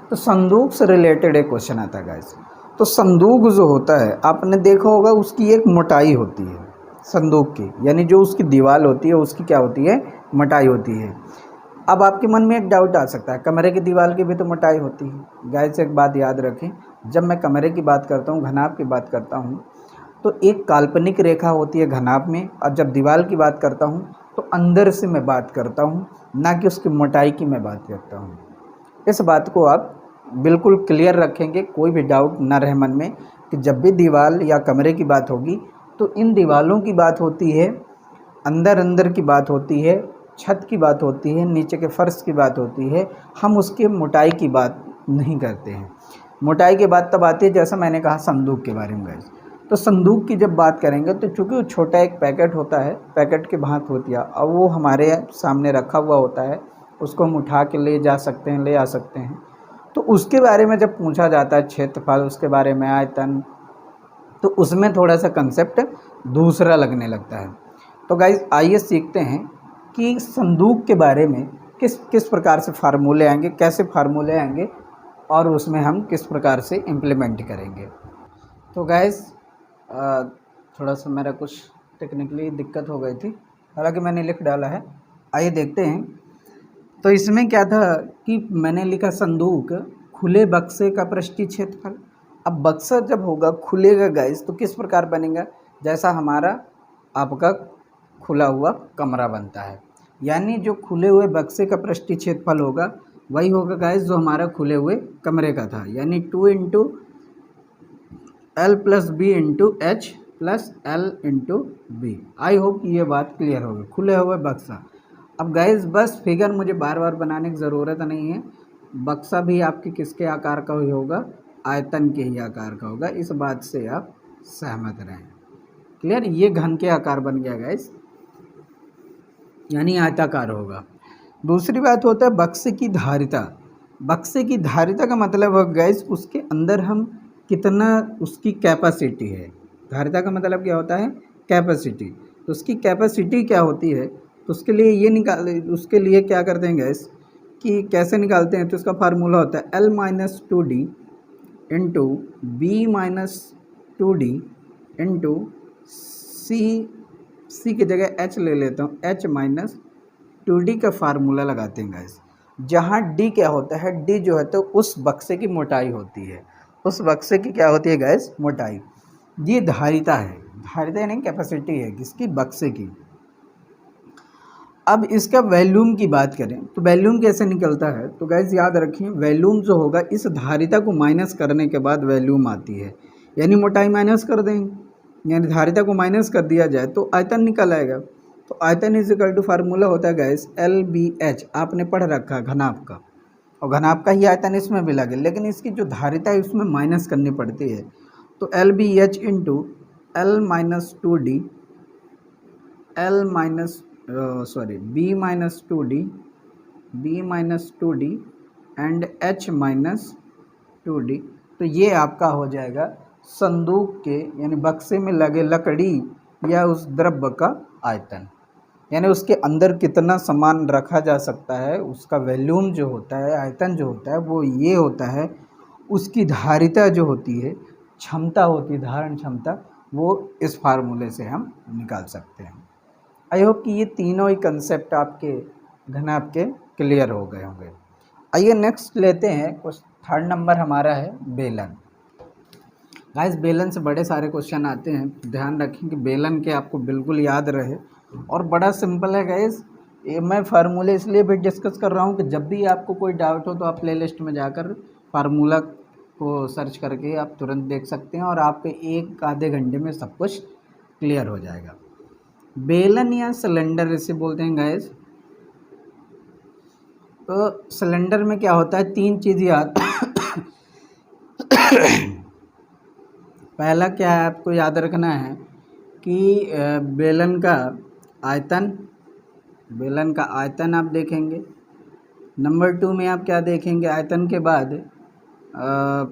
तो संदूक से रिलेटेड एक क्वेश्चन आता है गाइस। तो संदूक जो होता है आपने देखा होगा, उसकी एक मोटाई होती है संदूक की, यानी जो उसकी दीवार होती है उसकी क्या होती है, मोटाई होती है। अब आपके मन में एक डाउट आ सकता है, कमरे की दीवार की भी तो मोटाई होती है। गाइस एक बात याद रखें, जब मैं कमरे की बात करता हूँ, घनाभ की बात करता हूँ, तो एक काल्पनिक रेखा होती है घनाभ में, और जब दीवार की बात करता हूँ तो अंदर से मैं बात करता हूँ, ना कि उसकी मोटाई की मैं बात करता हूँ। इस बात को आप बिल्कुल क्लियर रखेंगे, कोई भी डाउट ना रहे मन में कि जब भी दीवार या कमरे की बात होगी तो इन दीवारों की बात होती है, अंदर अंदर की बात होती है, छत की बात होती है, नीचे के फर्श की बात होती है, हम उसके मोटाई की बात नहीं करते हैं। मोटाई की बात तब आती है जैसा मैंने कहा संदूक के बारे में गाइस। तो संदूक की जब बात करेंगे तो चूँकि वो छोटा एक पैकेट होता है, पैकेट की भांत होती है, और वो हमारे सामने रखा हुआ होता है, उसको हम उठा के ले जा सकते हैं, ले आ सकते हैं। तो उसके बारे में जब पूछा जाता है क्षेत्रफल, उसके बारे में आयतन, तो उसमें थोड़ा सा कंसेप्ट दूसरा लगने लगता है। तो गाइस आइए सीखते हैं कि संदूक के बारे में किस किस प्रकार से फार्मूले आएंगे, कैसे फार्मूले आएंगे, और उसमें हम किस प्रकार से इम्प्लीमेंट करेंगे। तो गाइस थोड़ा सा मेरा कुछ टेक्निकली दिक्कत हो गई थी, हालांकि मैंने लिख डाला है, आइए देखते हैं। तो इसमें क्या था कि मैंने लिखा संदूक खुले बक्से का पृष्ठीय क्षेत्रफल। अब बक्सा जब होगा खुलेगा गाइस, तो किस प्रकार बनेगा, जैसा हमारा आपका खुला हुआ कमरा बनता है, यानी जो खुले हुए बक्से का पृष्ठीय क्षेत्रफल होगा वही होगा गाइस जो हमारा खुले हुए कमरे का था, यानी 2 into L plus B into H plus L into B. I hope ये बात क्लियर होगी, खुले हुए बक्सा। अब गाइस बस फिगर मुझे बार बार बनाने की ज़रूरत नहीं है, बक्सा भी आपके किसके आकार का ही होगा, आयतन के ही आकार का होगा। इस बात से आप सहमत रहें। क्लियर, ये घन के आकार बन गया गाइस, यानी आयताकार होगा। दूसरी बात होता है बक्से की धारिता। बक्से की धारिता का मतलब है गाइस उसके अंदर हम कितना, उसकी कैपेसिटी है। धारिता का मतलब क्या होता है, कैपेसिटी। तो उसकी कैपेसिटी क्या होती है, तो उसके लिए ये निकाल, उसके लिए क्या करते हैं गाइस कि कैसे निकालते हैं, तो इसका फार्मूला होता है L-2D इंटू B-2D इंटू सी की जगह H ले लेता हूँ, H-2D का फार्मूला लगाते हैं गाइस। जहाँ D क्या होता है, D जो है तो उस बक्से की मोटाई होती है, उस बक्से की क्या होती है गाइस, मोटाई। ये धारिता है, धारिता यानी कैपेसिटी है किसकी, बक्से की। अब इसका वैल्यूम की बात करें तो वैल्यूम कैसे निकलता है, तो गाइस याद रखिए वैल्यूम जो होगा इस धारिता को माइनस करने के बाद वैल्यूम आती है, यानी मोटाई माइनस कर देंगे, यानी धारिता को माइनस कर दिया जाए तो आयतन निकल आएगा। तो आयतन इज इक्वल टू फार्मूला होता है गाइस LBH, आपने पढ़ रखा है घनाभ का, और घनाभ का ही आयतन इसमें भी लगे, लेकिन इसकी जो धारिता है उसमें माइनस करनी पड़ती है। तो LBH into L-2D B-2D and H-2D। तो ये आपका हो जाएगा संदूक के यानी बक्से में लगे लकड़ी या उस द्रव्य का आयतन, यानी उसके अंदर कितना सामान रखा जा सकता है, उसका वॉल्यूम जो होता है, आयतन जो होता है वो ये होता है। उसकी धारिता जो होती है, क्षमता होती है, धारण क्षमता, वो इस फार्मूले से हम निकाल सकते हैं। आई होप कि ये तीनों ही कंसेप्ट आपके घनाभ के क्लियर हो गए होंगे। आइए नेक्स्ट लेते हैं, कुछ थर्ड नंबर हमारा है बेलन। गाइस बेलन से बड़े सारे क्वेश्चन आते हैं, ध्यान रखें कि बेलन के आपको बिल्कुल याद रहे, और बड़ा सिंपल है गाइस। ये मैं फार्मूले इसलिए भी डिस्कस कर रहा हूँ कि जब भी आपको कोई डाउट हो तो आप प्लेलिस्ट में जाकर फार्मूला को सर्च करके आप तुरंत देख सकते हैं, और आपके एक आधे घंटे में सब कुछ क्लियर हो जाएगा। बेलन या सिलेंडर इसे बोलते हैं गाइस। तो सिलेंडर में क्या होता है, तीन चीज़ याद पहला क्या है आपको याद रखना है कि बेलन का आयतन, बेलन का आयतन आप देखेंगे। नंबर 2 में आप क्या देखेंगे, आयतन के बाद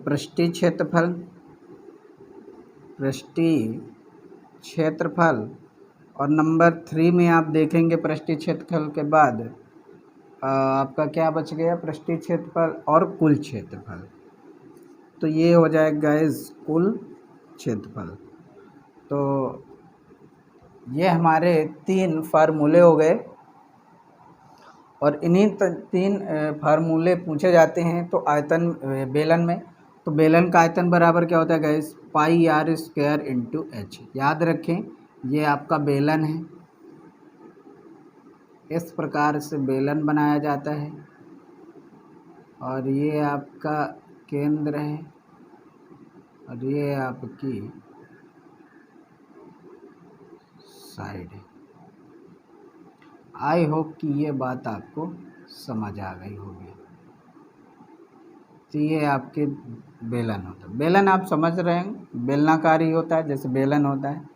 पृष्ठीय क्षेत्रफल, पृष्ठीय क्षेत्रफल, और नंबर 3 में आप देखेंगे पृष्ठीय क्षेत्रफल के बाद आपका क्या बच गया, पृष्ठीय क्षेत्रफल और कुल क्षेत्रफल। तो ये हो जाएगा गाइस कुल क्षेत्रफल। तो ये हमारे 3 फार्मूले हो गए, और इन्हीं 3 फार्मूले पूछे जाते हैं तो आयतन बेलन में। तो बेलन का आयतन बराबर क्या होता है गाइस, πr² इंटू H। याद रखें ये आपका बेलन है, इस प्रकार से बेलन बनाया जाता है, और ये आपका केंद्र है, और ये आपकी साइड है। आई होप कि ये बात आपको समझ आ गई होगी। तो ये आपके बेलन होता है, बेलन आप समझ रहे हैं बेलनाकार ही होता है जैसे बेलन होता है।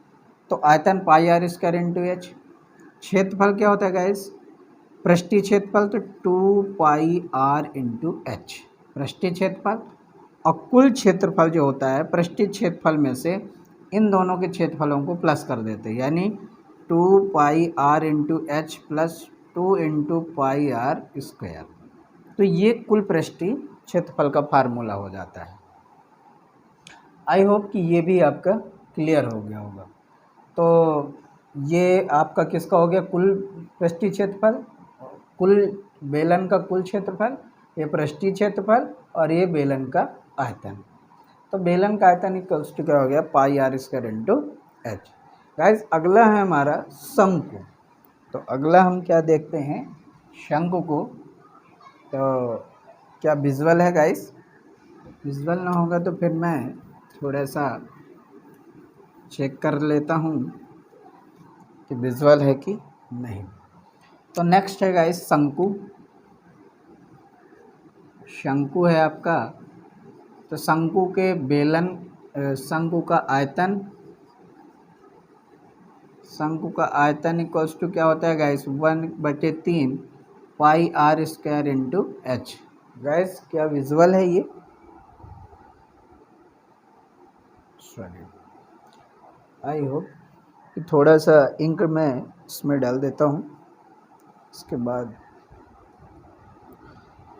तो आयतन πr² इंटू H। क्षेत्रफल क्या होता है गाइस, पृष्ठीय क्षेत्रफल तो 2πr इंटू H पृष्ठीय क्षेत्रफल, और कुल क्षेत्रफल जो होता है पृष्ठीय क्षेत्रफल में से इन दोनों के क्षेत्रफलों को प्लस कर देते हैं, यानी 2πr into H plus 2 into πr²। तो ये कुल पृष्ठीय क्षेत्रफल का फार्मूला हो जाता है। आई होप कि ये भी आपका क्लियर हो गया होगा। तो ये आपका किसका हो गया, कुल पृष्ठीय क्षेत्रफल, कुल बेलन का कुल क्षेत्रफल, ये पृष्ठीय क्षेत्रफल, और ये बेलन का आयतन। तो बेलन का आयतन इक्वल्स टू क्या हो गया, πr² इंटू H। गाइस अगला है हमारा शंकु। तो अगला हम क्या देखते हैं, शंकु को। तो क्या विजुअल है गाइस, विजुअल ना होगा तो फिर मैं थोड़ा सा चेक कर लेता हूँ कि विजुअल है कि नहीं। तो नेक्स्ट है गाइस शंकु। शंकु है आपका, तो शंकु के बेलन शंकु का आयतन, शंकु का आयतन इक्वल्स टू क्या होता है guys, 1/3 pi are square into H. Guys क्या विजुअल है ये, सॉरी आई होप कि थोड़ा सा इंक मैं इसमें डाल देता हूँ इसके बाद।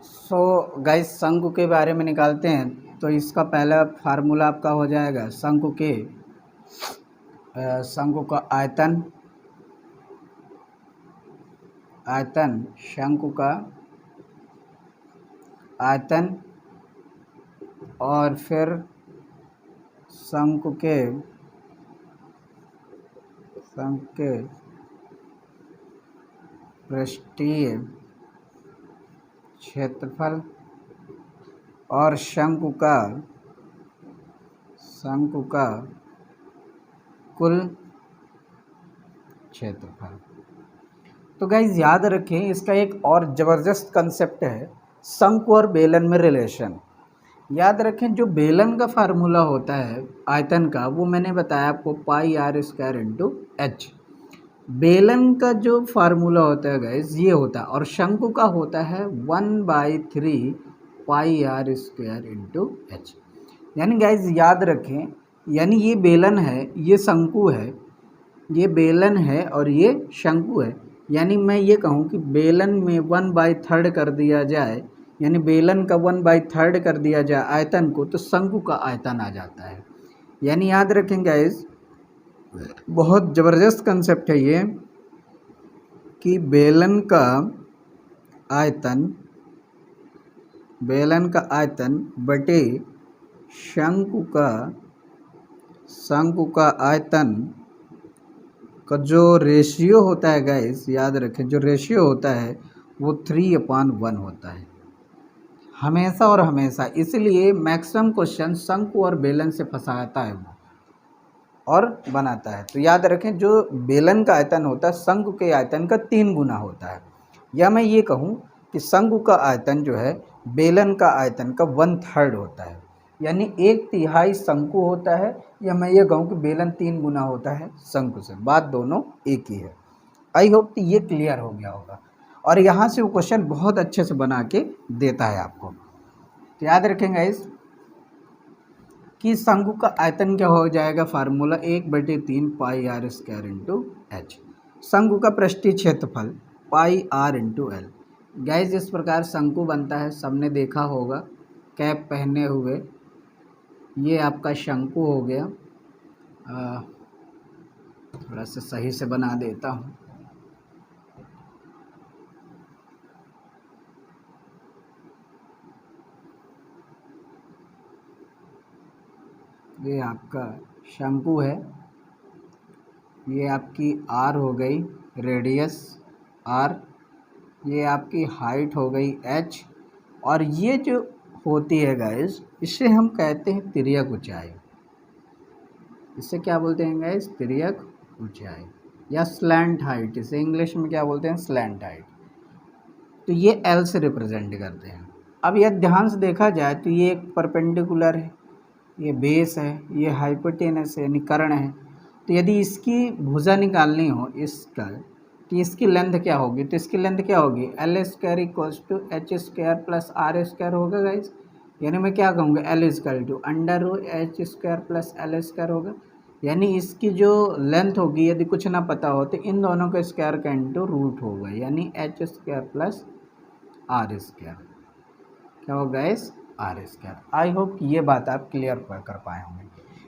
सो गाइस शंकु के बारे में निकालते हैं, तो इसका पहला फार्मूला आपका हो जाएगा शंकु के शंकु का आयतन, आयतन शंकु का आयतन, और फिर शंकु के पृष्ठीय क्षेत्रफल और शंकु का कुल क्षेत्रफल। तो गाइज याद रखें इसका एक और ज़बरदस्त कंसेप्ट है शंकु और बेलन में रिलेशन। याद रखें जो बेलन का फार्मूला होता है आयतन का, वो मैंने बताया आपको पाई आर स्क्वायर इंटू एच। बेलन का जो फार्मूला होता है गाइज ये होता है, और शंकु का होता है 1/3 pi are square into H. यानी गाइज याद रखें, यानी ये बेलन है, ये शंकु है, ये बेलन है और ये शंकु है। यानी मैं ये कहूँ कि बेलन में 1/3 कर दिया जाए, यानी बेलन का 1/3 कर दिया जाए आयतन को, तो शंकु का आयतन आ जाता है। यानी याद रखें गाइज बहुत ज़बरदस्त कंसेप्ट है ये कि बेलन का आयतन बटे शंकु का आयतन का जो रेशियो होता है गाइस, याद रखें जो रेशियो होता है वो 3/1 होता है हमेशा और हमेशा। इसलिए मैक्सिमम क्वेश्चन शंकु और बेलन से फंसाता है वो और बनाता है। तो याद रखें जो बेलन का आयतन होता है शंकु के आयतन का 3 गुना होता है। या मैं ये कहूँ कि शंकु का आयतन जो है बेलन का आयतन का 1/3 होता है, यानी 1/3 शंकु होता है। या मैं ये कहूँ कि बेलन 3 गुना होता है शंकु से, बात दोनों एक ही है। आई होप कि ये क्लियर हो गया होगा, और यहाँ से वो क्वेश्चन बहुत अच्छे से बना के देता है आपको। तो याद रखेंगे इस कि शंकु का आयतन क्या हो जाएगा, formula 1/3 pi are square into H. शंकु का पृष्ठीय क्षेत्रफल pi R into L. Guys इस प्रकार शंकु बनता है, सबने देखा होगा कैप पहने हुए। ये आपका शंकु हो गया, थोड़ा सा सही से बना देता हूँ। ये आपका शंकु है, ये आपकी आर हो गई रेडियस आर, ये आपकी हाइट हो गई एच, और ये जो होती है गाइस इसे हम कहते हैं तिर्यक ऊंचाई। इसे क्या बोलते हैं गाइस, तिर्यक ऊंचाई या स्लैंट हाइट। इसे इंग्लिश में क्या बोलते हैं, स्लैंट हाइट। तो ये एल से रिप्रेजेंट करते हैं। अब यह ध्यान से देखा जाए तो ये एक परपेंडिकुलर है, ये बेस है, ये हाइपोटेनस है यानी कर्ण है। तो यदि इसकी भुजा निकालनी हो इसका, तो इसकी लेंथ क्या होगी, तो इसकी लेंथ क्या होगी, L square equals to H square plus R square होगा गाइज। यानी मैं क्या कहूँगा, L square to under root H square plus L square होगा। यानी इसकी जो लेंथ होगी यदि कुछ ना पता हो तो इन दोनों का स्क्वायर का इंटू रूट होगा, यानी H square plus R square क्या होगा इस आर स्क्वायर। आई होप कि ये बात आप क्लियर कर पाए होंगे।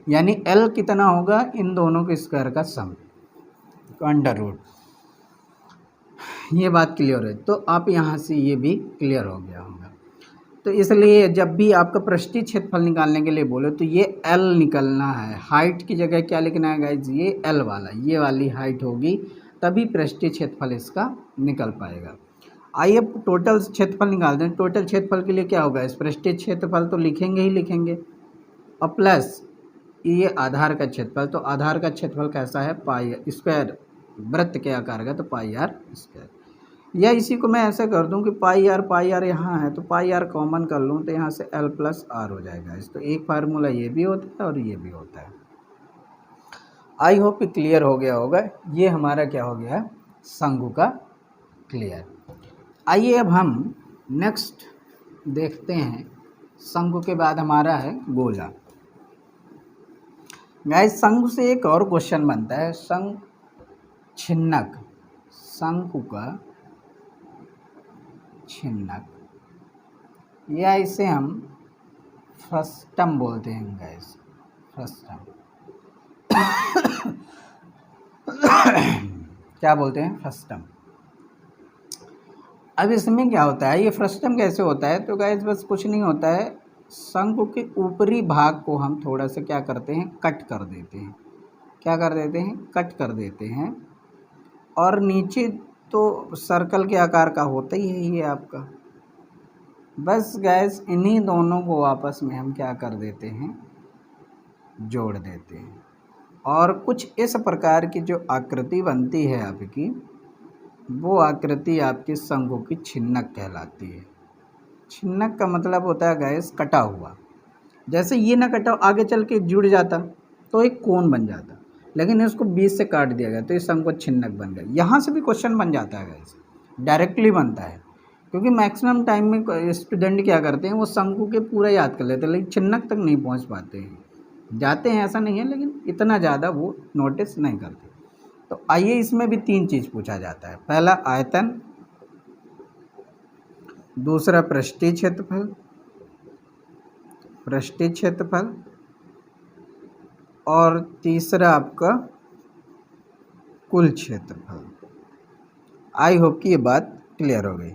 यानी एल कितना होगा, इन दोनों के स्क्वायर का सम अंडर रूट। ये बात क्लियर है, तो आप यहाँ से ये भी क्लियर हो गया होगा। तो इसलिए जब भी आपका पृष्ठीय क्षेत्रफल निकालने के लिए बोले तो ये एल निकलना है, हाइट की जगह क्या लिखना है गाइज, ये एल वाला, ये वाली हाइट होगी, तभी पृष्ठीय क्षेत्रफल इसका निकल पाएगा। आइए टोटल क्षेत्रफल निकाल दें। टोटल क्षेत्रफल के लिए क्या होगा, इस पृष्ठीय क्षेत्रफल तो लिखेंगे ही लिखेंगे, और प्लस ये आधार का क्षेत्रफल। तो आधार का क्षेत्रफल कैसा है, पाई स्क्वायर, वृत्त के आकार का, तो पाई आर स्क्वायर। या इसी को मैं ऐसे कर दूं कि पाई आर यहाँ है तो पाई आर कॉमन कर लूँ तो यहाँ से एल प्लस आर हो जाएगा। इस तो एक फार्मूला ये भी होता है और ये भी होता है। आई होप क्लियर हो गया होगा। ये हमारा क्या हो गया, शंकु का क्लियर। आइए अब हम नेक्स्ट देखते हैं। शंकु के बाद हमारा है गोला। गाइस शंकु से एक और क्वेश्चन बनता है, शंकु छिन्नक, शंकु का छिन्नक, या इसे हम फ्रस्टम बोलते हैं गाइस, फ्रस्टम क्या बोलते हैं, फ्रस्टम। अब इसमें क्या होता है, ये फ्रस्टम कैसे होता है, तो गाइस बस कुछ नहीं होता है, शंकु के ऊपरी भाग को हम थोड़ा सा क्या करते हैं, कट कर देते हैं। क्या कर देते हैं, कट कर देते हैं। और नीचे तो सर्कल के आकार का होता ही है ये आपका। बस गैस इन्हीं दोनों को आपस में हम क्या कर देते हैं, जोड़ देते हैं। और कुछ इस प्रकार की जो आकृति बनती है आपकी, वो आकृति आपके शंकु की छिन्नक कहलाती है। छिन्नक का मतलब होता है गैस कटा हुआ। जैसे ये ना कटा आगे चल के जुड़ जाता तो एक कोण बन जाता, लेकिन इसको बीच से काट दिया गया तो ये शंकु छिन्नक बन गया। यहाँ से भी क्वेश्चन बन जाता है गैस, डायरेक्टली बनता है। क्योंकि मैक्सिमम टाइम में स्टूडेंट क्या करते हैं, वो शंकु के पूरा याद कर लेते हैं लेकिन छिन्नक तक नहीं पहुँच पाते हैं। जाते हैं ऐसा नहीं है, लेकिन इतना ज़्यादा वो नोटिस नहीं करते। तो आइए इसमें भी 3 चीज़ पूछा जाता है। पहला आयतन, दूसरा पृष्ठीय क्षेत्रफल, पृष्ठीय क्षेत्रफल, और तीसरा आपका कुल क्षेत्रफल। आई होप कि ये बात क्लियर हो गई।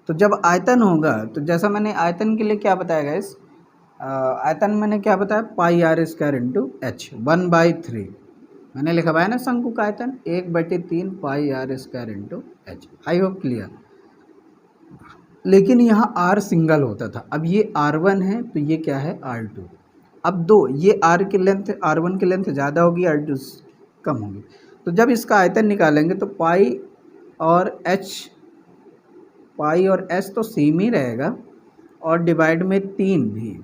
तो जब आयतन होगा तो जैसा मैंने आयतन के लिए क्या बताया गाइस, आयतन मैंने क्या बताया, पाई आर स्क्वायर इंटू एच, 1/3 मैंने लिखा हुआ है ना शंकु का आयतन, 1/3 pi are square into h. I hope clear. लेकिन यहाँ आर सिंगल होता था, अब ये R1 है तो ये क्या है, R2। अब दो, ये आर की लेंथ, R1 की लेंथ ज़्यादा होगी, R2 कम होगी। तो जब इसका आयतन निकालेंगे तो पाई और एच तो सेम ही रहेगा और डिवाइड में 3 भी।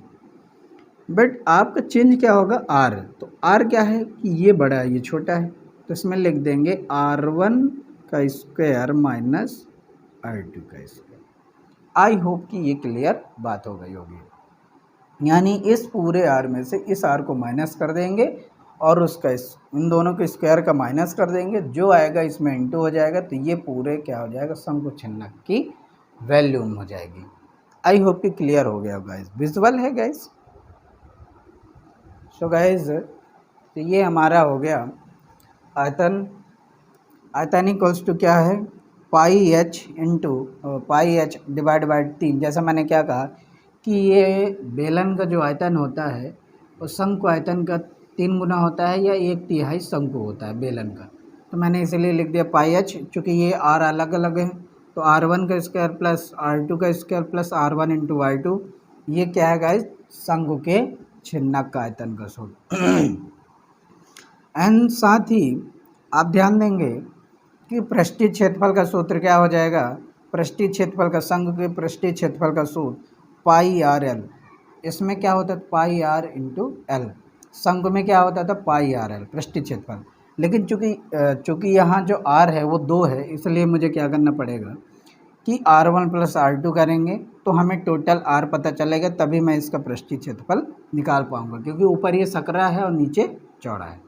बट आपका चेंज क्या होगा, आर। तो आर क्या है कि ये बड़ा है ये छोटा है, तो इसमें लिख देंगे R1 का स्क्वायर माइनस R2 का स्क्वायर। आई होप कि ये क्लियर बात हो गई होगी। यानी इस पूरे आर में से इस आर को माइनस कर देंगे और उसका इन दोनों के स्क्वायर का माइनस कर देंगे, जो आएगा इसमें इंटू हो जाएगा, तो ये पूरे क्या हो जाएगा, शंकु छिन्नक की वैल्यूम हो जाएगी। आई होप कि क्लियर हो गया गाइस, विजुअल है गाइस। सो गाइस तो ये हमारा हो गया आयतन। आयतन इक्वल्स टू क्या है, पाई एच डिवाइड बाई 3। जैसा मैंने क्या कहा कि ये बेलन का जो आयतन होता है वो शंकु आयतन का 3 गुना होता है या 1/3 शंकु होता है बेलन का। तो मैंने इसलिए लिख दिया पाई एच, चूँकि ये आर अलग अलग है तो R1 का स्क्वायर प्लस R2 का square plus R1 into R2। ये क्या है गाइस, शंकु के छिन्नक का आयतन का सूत्र। एंड साथ ही आप ध्यान देंगे कि पृष्ठीय क्षेत्रफल का सूत्र क्या हो जाएगा, पृष्ठीय क्षेत्रफल का, शंकु के पृष्ठीय क्षेत्रफल का सूत्र पाई आर एल। इसमें क्या होता है, पाई आर इंटू एल। शंकु में क्या होता था, पाई आर एल पृष्ठीय क्षेत्रफल। लेकिन चूँकि यहाँ जो आर है वो 2 है, इसलिए मुझे क्या करना पड़ेगा कि R1 प्लस R2 करेंगे तो हमें टोटल R पता चलेगा, तभी मैं इसका पृष्ठीय क्षेत्रफल निकाल पाऊँगा। क्योंकि ऊपर ये सकरा है और नीचे चौड़ा है,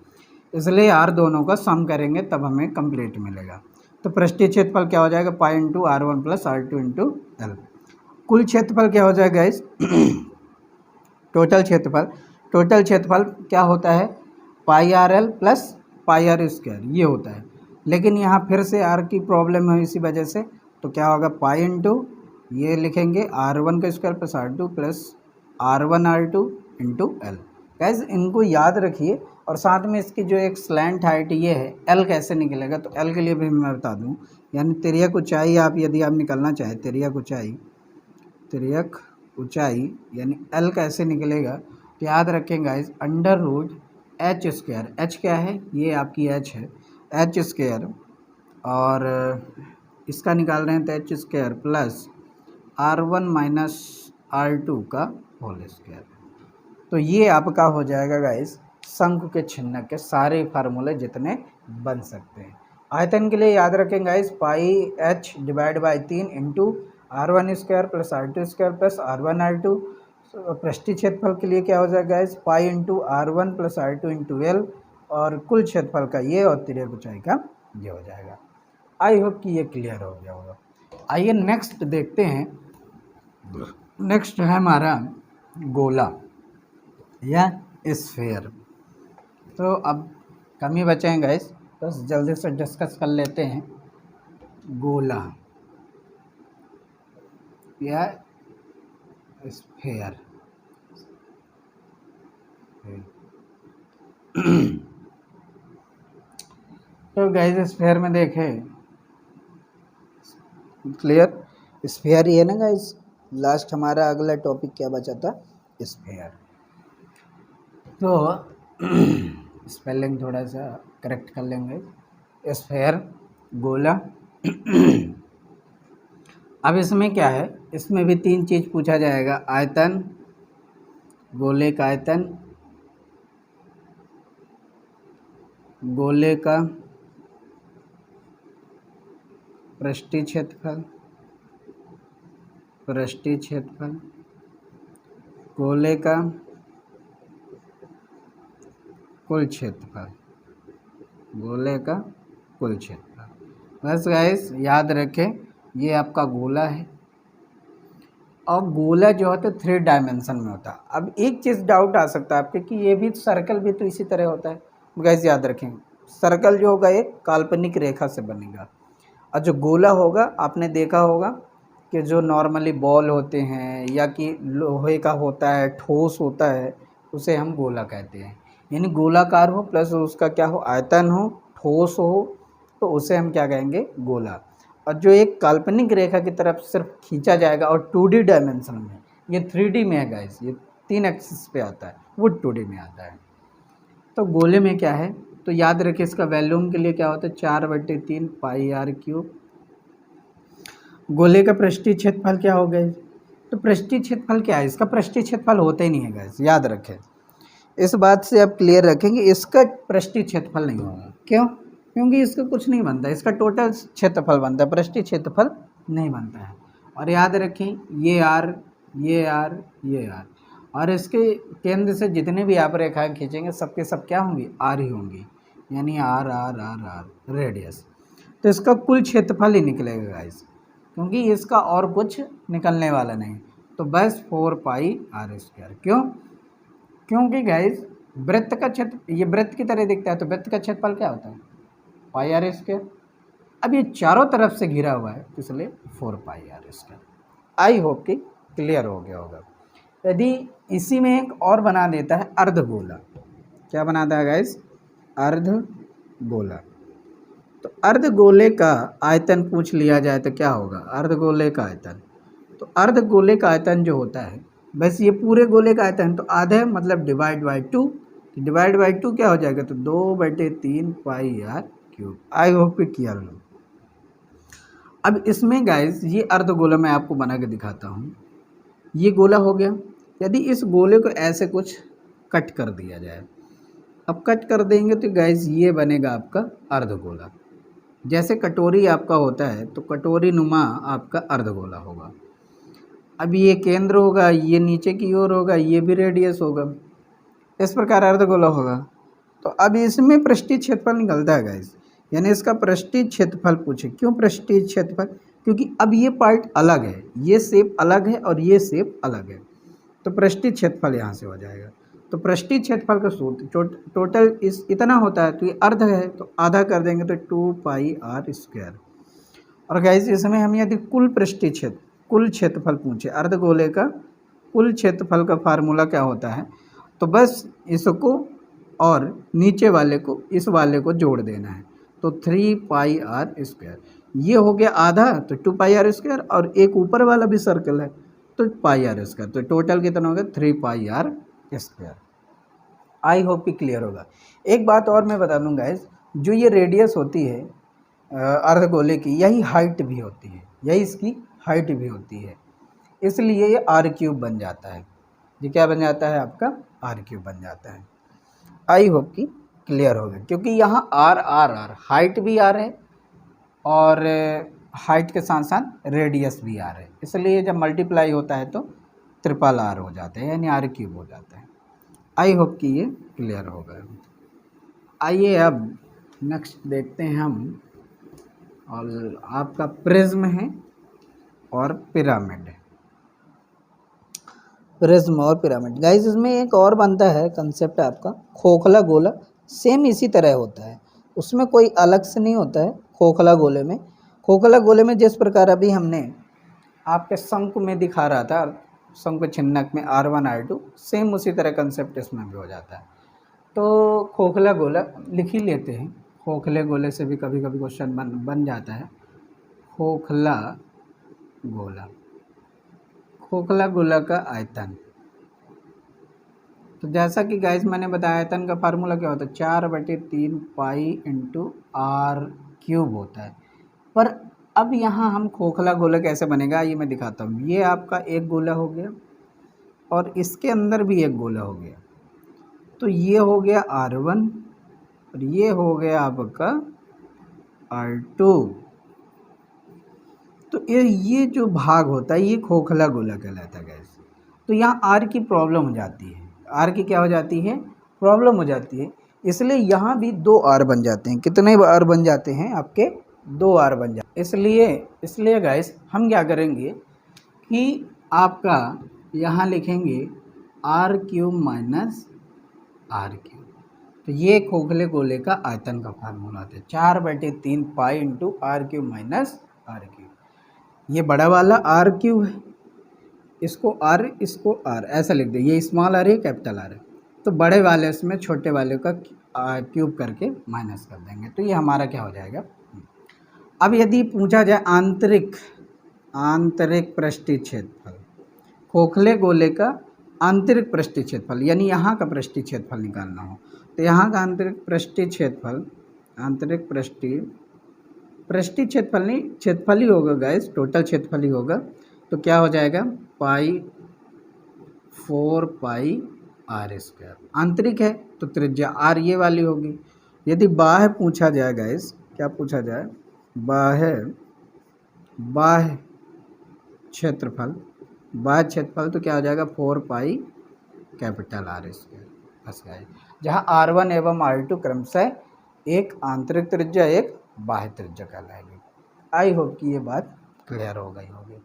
इसलिए R दोनों का सम करेंगे तब हमें कंप्लीट मिलेगा। तो पृष्ठीय क्षेत्रफल क्या हो जाएगा, pi into R1 plus R2 into L. कुल क्षेत्रफल क्या हो जाएगा इस टोटल क्षेत्रफल क्या होता है, pi r l plus pi are square, ये होता है। लेकिन यहाँ फिर से आर की प्रॉब्लम है, इसी वजह से तो क्या होगा, पाई इंटू ये लिखेंगे R1 का square plus R2 plus R1 R2 into L. Guys इनको याद रखिए। और साथ में इसकी जो एक स्लैंट हाइट ये है, एल कैसे निकलेगा, तो एल के लिए भी मैं बता दूं, यानी तिर्यक ऊंचाई आप यदि आप निकालना चाहें, तिर्यक ऊंचाई यानी एल कैसे निकलेगा, तो याद रखें guys, under root H square, H क्या है, ये आपकी एच है, एच स्क्वायर और इसका निकाल रहे हैं तो H square plus R1 minus R2 का होल स्क्वायर। तो ये आपका हो जाएगा गाइस शंकु के छिन्नक के सारे फार्मूले जितने बन सकते हैं। आयतन के लिए याद रखें guys pi H divide by 3 into R1 square plus R2 square plus R1 R2। पृष्ठीय क्षेत्रफल के लिए क्या हो जाएगा guys pi into R1 plus R2 into L, और कुल क्षेत्रफल का ये और तिर्यक ऊंचाई का ये हो जाएगा। आई होप कि ये क्लियर हो गया होगा। आइए नेक्स्ट देखते हैं। नेक्स्ट है हमारा गोला या स्फीयर। तो अब कम ही बचे हैं गाइस, बस जल्दी से डिस्कस कर लेते हैं। गोला या स्फीयर। तो गाइस स्फीयर में देखें, क्लियर स्फीयर ही है ना गाइस। लास्ट हमारा अगला टॉपिक क्या बचा था, स्फीयर। तो स्पेलिंग थोड़ा सा करेक्ट कर लेंगे। स्फीयर गोला। अब इसमें क्या है, इसमें भी 3 चीज़ पूछा जाएगा। आयतन, गोले का आयतन, गोले का पृष्ठीय क्षेत्रफल, पृष्ठीय क्षेत्रफल, गोले का कुल क्षेत्रफल, गोले का कुल क्षेत्रफल। बस गाइस याद रखें ये आपका गोला है, और गोला जो होता है 3 डायमेंशन में होता है। अब एक चीज़ डाउट आ सकता है आपके कि ये भी सर्कल भी तो इसी तरह होता है। गाइस याद रखें सर्कल जो होगा एक काल्पनिक रेखा से बनेगा, और जो गोला होगा आपने देखा होगा कि जो नॉर्मली बॉल होते हैं या कि लोहे का होता है, ठोस होता है, उसे हम गोला कहते हैं। यानी गोलाकार हो प्लस उसका क्या हो, आयतन हो, ठोस हो, तो उसे हम क्या कहेंगे, गोला। और जो एक काल्पनिक रेखा की तरफ सिर्फ खींचा जाएगा और 2D डायमेंशन में, ये 3D में है गाइस, ये 3 एक्सिस पे आता है, वो 2D में आता है। तो गोले में क्या है, तो याद रखिए इसका वॉल्यूम के लिए क्या होता है 4/3 पाई r क्यूब। गोले का पृष्ठीय क्षेत्रफल क्या हो गया, तो पृष्ठीय क्षेत्रफल क्या है, इसका पृष्ठीय क्षेत्रफल होता ही नहीं है गाइस, याद रखें। इस बात से आप क्लियर रखेंगे इसका पृष्ठीय क्षेत्रफल नहीं होगा। क्यों, क्योंकि इसका कुछ नहीं बनता, इसका टोटल क्षेत्रफल बनता है, पृष्ठीय क्षेत्रफल नहीं बनता है। और याद रखें ये r, ये r, ये r, और इसके केंद्र से जितने भी आप रेखाएं खींचेंगे सबके सब क्या होंगी, r ही होंगी, यानी r r r r radius. तो इसका कुल क्षेत्रफल ही निकलेगा गाइस, क्योंकि इसका और कुछ निकलने वाला नहीं। तो बस 4 पाई r स्क्वायर। क्यों, क्योंकि गाइस वृत्त का क्षेत्र ये वृत्त की तरह दिखता है, तो वृत्त का क्षेत्रफल क्या होता है, पाई r स्क्वायर। अब ये चारों तरफ से घिरा हुआ है, इसलिए 4 पाई r स्क्वायर। आई होप कि क्लियर हो गया होगा। यदि इसी में एक और बना देता है अर्धगोला, क्या बनाता है गाइस, अर्धगोला। तो अर्धगोले का आयतन पूछ लिया जाए तो क्या होगा, अर्धगोले का आयतन। तो अर्धगोले का आयतन जो होता है, बस ये पूरे गोले का आयतन तो आधा है, मतलब डिवाइड बाई 2। डिवाइड बाई 2 क्या हो जाएगा, तो 2/3 पाई r क्यूब। आई होप कि किया लो। अब इसमें गाइस ये अर्धगोला मैं आपको बना के दिखाता हूँ। ये गोला हो गया। यदि इस गोले को ऐसे कुछ कट कर दिया जाए, अब कट कर देंगे तो गाइस ये बनेगा आपका अर्धगोला। जैसे कटोरी आपका होता है, तो कटोरी नुमा आपका अर्धगोला होगा। अब ये केंद्र होगा, ये नीचे की ओर होगा, ये भी रेडियस होगा, इस प्रकार अर्धगोला होगा। तो अब इसमें पृष्ठीय क्षेत्रफल निकलता है गाइस, यानी इसका पृष्ठीय क्षेत्रफल पूछे। क्यों पृष्ठीय क्षेत्रफल, क्योंकि अब ये पार्ट अलग है, ये शेप अलग है और ये शेप अलग है, तो पृष्ठीय क्षेत्रफल यहाँ से हो जाएगा। तो पृष्ठीय क्षेत्रफल का सूत्र टोटल इतना होता है, तो ये अर्ध है तो आधा कर देंगे तो 2 पाई r स्क्वायर। और गाइस इसमें हम यदि कुल क्षेत्रफल पूछे, अर्धगोले का कुल क्षेत्रफल का फार्मूला क्या होता है, तो बस इसको और नीचे वाले को इस वाले को जोड़ देना है, तो 3 पाई r स्क्वायर। ये हो गया आधा, तो 2 पाई r स्क्वायर, और एक ऊपर वाला भी सर्कल है तो पाई r स्क्वायर, तो टोटल कितना हो गया 3 पाई r स्क्वायर। आई होप कि क्लियर होगा। एक बात और मैं बता दूं गाइस, जो ये रेडियस होती है अर्धगोले की यही हाइट भी होती है, यही इसकी हाइट भी होती है, इसलिए ये आर क्यूब बन जाता है। ये क्या बन जाता है आपका? आर क्यूब बन जाता है। आई होप कि क्लियर हो गया, क्योंकि यहाँ आर आर आर हाइट भी आर है और हाइट के साथ साथ रेडियस भी आर है, इसलिए जब मल्टीप्लाई होता है तो ट्रिपल आर हो जाता है, यानी आर क्यूब हो जाता है। आई होप कि ये क्लियर हो गया। आइए अब नेक्स्ट देखते हैं हम, और आपका प्रिज्म है और पिरामिड है। प्रिज्म और पिरामिड गाइस, इसमें एक और बनता है कंसेप्ट आपका खोखला गोला, सेम इसी तरह होता है, उसमें कोई अलग से नहीं होता है। खोखला गोले में, खोखला गोले में जिस प्रकार अभी हमने आपके शंकु में दिखा रहा था, शंकु छिन्नक में R1 R2, सेम उसी तरह कंसेप्ट इसमें भी हो जाता है। तो खोखला गोला लिख ही लेते हैं, खोखले गोले से भी कभी कभी क्वेश्चन बन जाता है। खोखला गोला, खोखला गोला का आयतन, तो जैसा कि गाइस मैंने बताया आयतन का फार्मूला क्या होता है, 4/3 पाई इंटू आर क्यूब होता है। पर अब यहाँ हम खोखला गोला कैसे बनेगा ये मैं दिखाता हूँ। ये आपका एक गोला हो गया और इसके अंदर भी एक गोला हो गया, तो ये हो गया R1 और ये हो गया आपका R2। तो ये जो भाग होता है ये खोखला गोला कहलाता है गैस। तो यहाँ आर की प्रॉब्लम हो जाती है, आर की क्या हो जाती है? प्रॉब्लम हो जाती है, इसलिए यहाँ भी 2 आर बन जाते हैं। कितने आर बन जाते हैं आपके? 2 आर बन जाते हैं। इसलिए गाइस हम क्या करेंगे कि आपका यहाँ लिखेंगे R cube minus R cube. तो ये खोखले गोले का आयतन का फार्मूला होता है, 4/3 pi into R cube minus R cube. ये बड़ा वाला आर क्यूब है, इसको आर ऐसा लिख दे, ये स्मॉल आर है कैपिटल आर है, तो बड़े वाले इसमें छोटे वाले का क्यूब करके माइनस कर देंगे, तो ये हमारा क्या हो जाएगा। अब यदि पूछा जाए आंतरिक पृष्ठीय क्षेत्रफल, खोखले गोले का आंतरिक पृष्ठीय क्षेत्रफल, यानी यहाँ का पृष्ठीय क्षेत्रफल निकालना हो, तो यहाँ का आंतरिक पृष्ठीय क्षेत्रफल, आंतरिक पृष्ठीय क्षेत्रफल नहीं, क्षेत्रफल ही होगा गाइस, टोटल क्षेत्रफल ही होगा। तो क्या हो जाएगा? 4 पाई आर स्क्वायर। आंतरिक है तो त्रिज्या आर ये वाली होगी। यदि बाह्य पूछा जाए गाइस, क्या पूछा जाए? बाह्य क्षेत्रफल, तो क्या हो जाएगा? 4 पाई कैपिटल आर स्क्वायर। बस गाइस, जहाँ R1 एवं R2 क्रमशः एक आंतरिक त्रिज्या एक बाह्य त्रिज्या कहलाएगी। आई होप कि ये बात क्लियर हो गई होगी।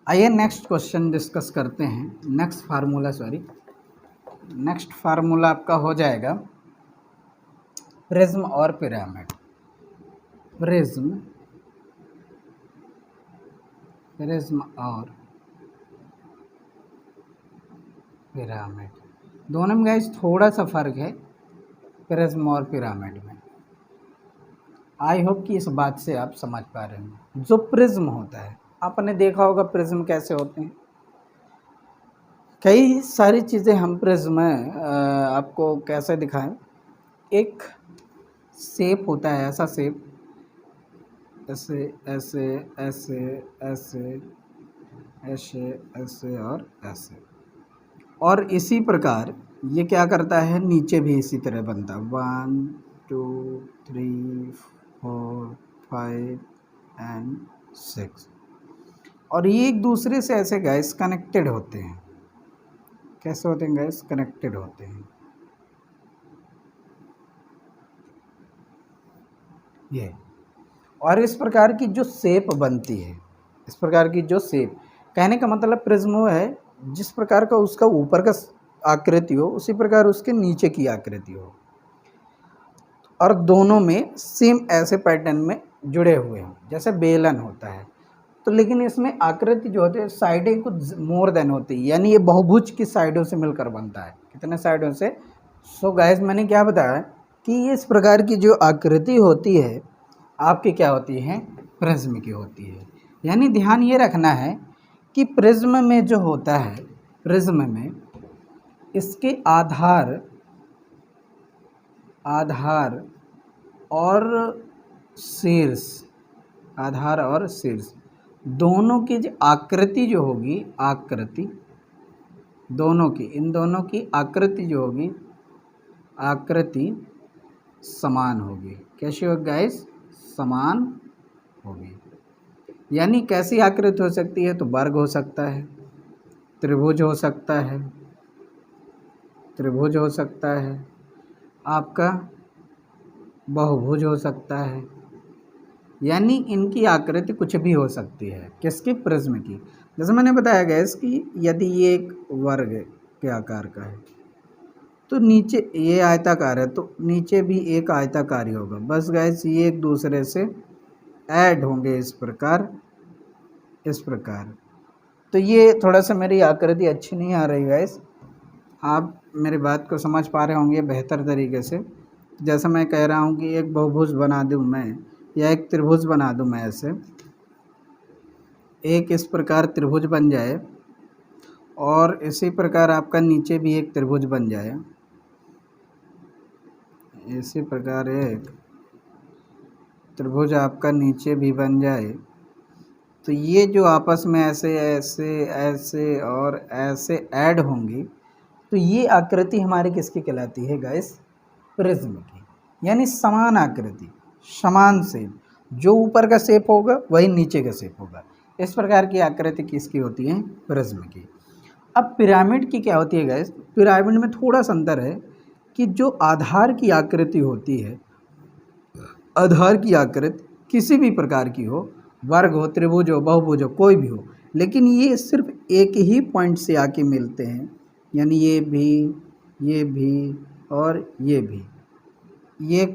आइए नेक्स्ट क्वेश्चन डिस्कस करते हैं। नेक्स्ट फार्मूला आपका हो जाएगा प्रिज्म और पिरामिड। प्रिज्म और पिरामिड, दोनों में गाइस थोड़ा सा फर्क है प्रिज्म और पिरामिड में। आई होप कि इस बात से आप समझ पा रहे हैं। जो प्रिज्म होता है, आपने देखा होगा प्रिज्म कैसे होते हैं, कई सारी चीज़ें हम प्रिज्म आपको कैसे दिखाएं। एक शेप होता है, ऐसा शेप, ऐसे ऐसे ऐसे ऐसे ऐसे ऐसे और ऐसे, और इसी प्रकार ये क्या करता है, नीचे भी इसी तरह बनता है, 1 2 3 4 5 एंड 6, और ये एक दूसरे से ऐसे गैस कनेक्टेड होते हैं। कैसे होते हैं गैस? कनेक्टेड होते हैं। ये, और इस प्रकार की जो शेप बनती है, इस प्रकार की जो शेप, कहने का मतलब प्रिज्म वो है जिस प्रकार का उसका ऊपर का आकृति हो उसी प्रकार उसके नीचे की आकृति हो, और दोनों में सेम ऐसे पैटर्न में जुड़े हुए हों, जैसे बेलन होता है। तो लेकिन इसमें आकृति जो होती है साइडें कुछ मोर देन होती है, यानी ये बहुभुज की साइडों से मिलकर बनता है। कितने साइडों से? सो गाइस मैंने क्या बताया कि इस प्रकार की जो आकृति होती है आपकी क्या होती है? प्रिज्म की होती है। यानी ध्यान ये रखना है कि प्रिज्म में जो होता है, प्रिज्म में इसके आधार और शीर्ष, आधार और शीर्ष दोनों की जो आकृति जो होगी, आकृति दोनों की, इन दोनों की आकृति जो होगी, आकृति समान होगी। कैसी होगी गाइस? समान होगी। यानी कैसी आकृति हो सकती है? तो वर्ग हो सकता है, त्रिभुज हो सकता है, त्रिभुज हो सकता है, आपका बहुभुज हो सकता है। यानी इनकी आकृति कुछ भी हो सकती है। किसकी? प्रिज्म की। जैसे मैंने बताया गैस कि यदि ये एक वर्ग के आकार का है तो नीचे ये आयताकार है तो नीचे भी एक आयताकार ही होगा। बस गैस ये एक दूसरे से ऐड होंगे इस प्रकार, इस प्रकार। तो ये थोड़ा सा मेरी आकृति अच्छी नहीं आ रही गैस, आप मेरी बात को समझ पा रहे होंगे बेहतर तरीके से। जैसा मैं कह रहा हूँ कि एक बहुभुज बना दूँ मैं या एक त्रिभुज बना दूँ मैं, ऐसे एक इस प्रकार त्रिभुज बन जाए और इसी प्रकार आपका नीचे भी एक त्रिभुज बन जाए, इसी प्रकार एक त्रिभुज आपका नीचे भी बन जाए, तो ये जो आपस में ऐसे ऐसे ऐसे और ऐसे ऐड होंगी तो ये आकृति हमारी किसकी कहलाती है गाइस? प्रिज्म की। यानी समान आकृति, समान शेप, जो ऊपर का शेप होगा वही नीचे का शेप होगा। इस प्रकार की आकृति किसकी होती है? प्रिज्म की। अब पिरामिड की क्या होती है गाइस? पिरामिड में थोड़ा सा अंतर है कि जो आधार की आकृति होती है, आधार की आकृति किसी भी प्रकार की हो, वर्ग हो, त्रिभुज हो, बहुभुज हो, कोई भी हो, लेकिन ये सिर्फ एक ही पॉइंट से आके मिलते हैं। यानी ये भी और ये भी, ये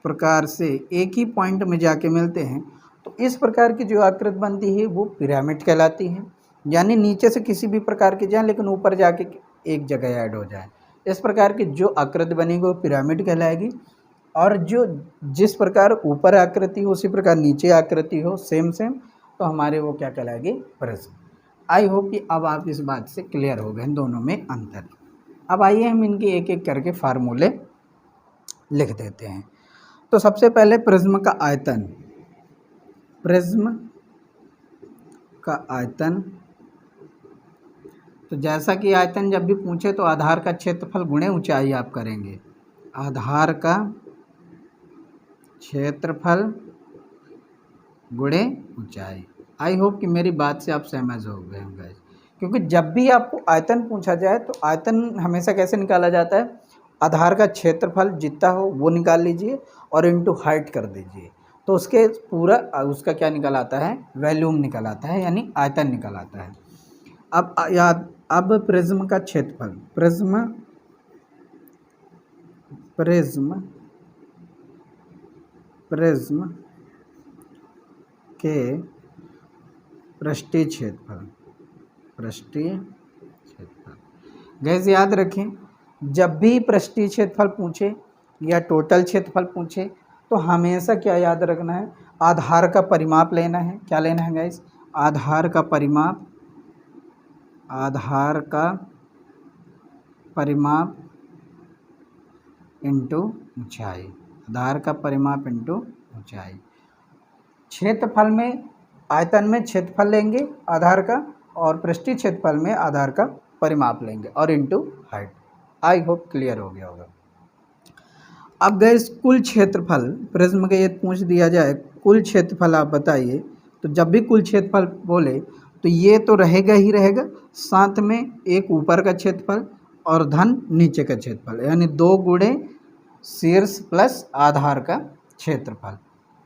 प्रकार से एक ही पॉइंट में जाके मिलते हैं। तो इस प्रकार की जो आकृति बनती है वो पिरामिड कहलाती है। यानी नीचे से किसी भी प्रकार की जाए लेकिन ऊपर जाके एक जगह ऐड हो जाए, इस प्रकार की जो आकृति बनेगी वो पिरामिड कहलाएगी। और जो जिस प्रकार ऊपर आकृति हो उसी प्रकार नीचे आकृति हो, सेम सेम, तो हमारे वो क्या कहलाएगी? प्रिज्म। आई होप कि अब आप इस बात से क्लियर हो गए दोनों में अंतर। अब आइए हम इनके एक एक करके फार्मूले लिख देते हैं। तो सबसे पहले प्रिज्म का आयतन, प्रिज्म का आयतन, तो जैसा कि आयतन जब भी पूछे तो आधार का क्षेत्रफल गुणे ऊंचाई आप करेंगे। आधार का क्षेत्रफल गुणे ऊंचाई। आई होप कि मेरी बात से आप सहमत हो गए होंगे, क्योंकि जब भी आपको आयतन पूछा जाए तो आयतन हमेशा कैसे निकाला जाता है? आधार का क्षेत्रफल जितना हो वो निकाल लीजिए और इनटू हाइट कर दीजिए, तो उसके पूरा उसका क्या निकल आता है? वॉल्यूम निकल आता है, यानी आयतन निकल आता है। अब अब प्रिज्म का क्षेत्रफल, प्रिज्म के पृष्ठीय क्षेत्रफल, पृष्ठीय क्षेत्रफल। गैस याद रखें, जब भी पृष्ठीय क्षेत्रफल पूछे या टोटल क्षेत्रफल पूछे तो हमेशा क्या याद रखना है? आधार का परिमाप लेना है। क्या लेना है गैस? आधार का परिमाप, आधार का परिमाप इंटू ऊंचाई, आधार का परिमाप इंटू ऊंचाई। क्षेत्रफल में, आयतन में क्षेत्रफल लेंगे आधार का, और पृष्ठीय क्षेत्रफल में आधार का परिमाप लेंगे और इंटू हाइट। आई होप क्लियर हो गया होगा। अब गैस कुल क्षेत्रफल, प्रिज्म के ये पूछ दिया जाए कुल क्षेत्रफल आप बताइए, तो जब भी कुल क्षेत्रफल बोले तो ये तो रहेगा ही रहेगा, साथ में एक ऊपर का क्षेत्रफल और धन नीचे का क्षेत्रफल, यानी 2 गुणे शीर्ष प्लस आधार का क्षेत्रफल,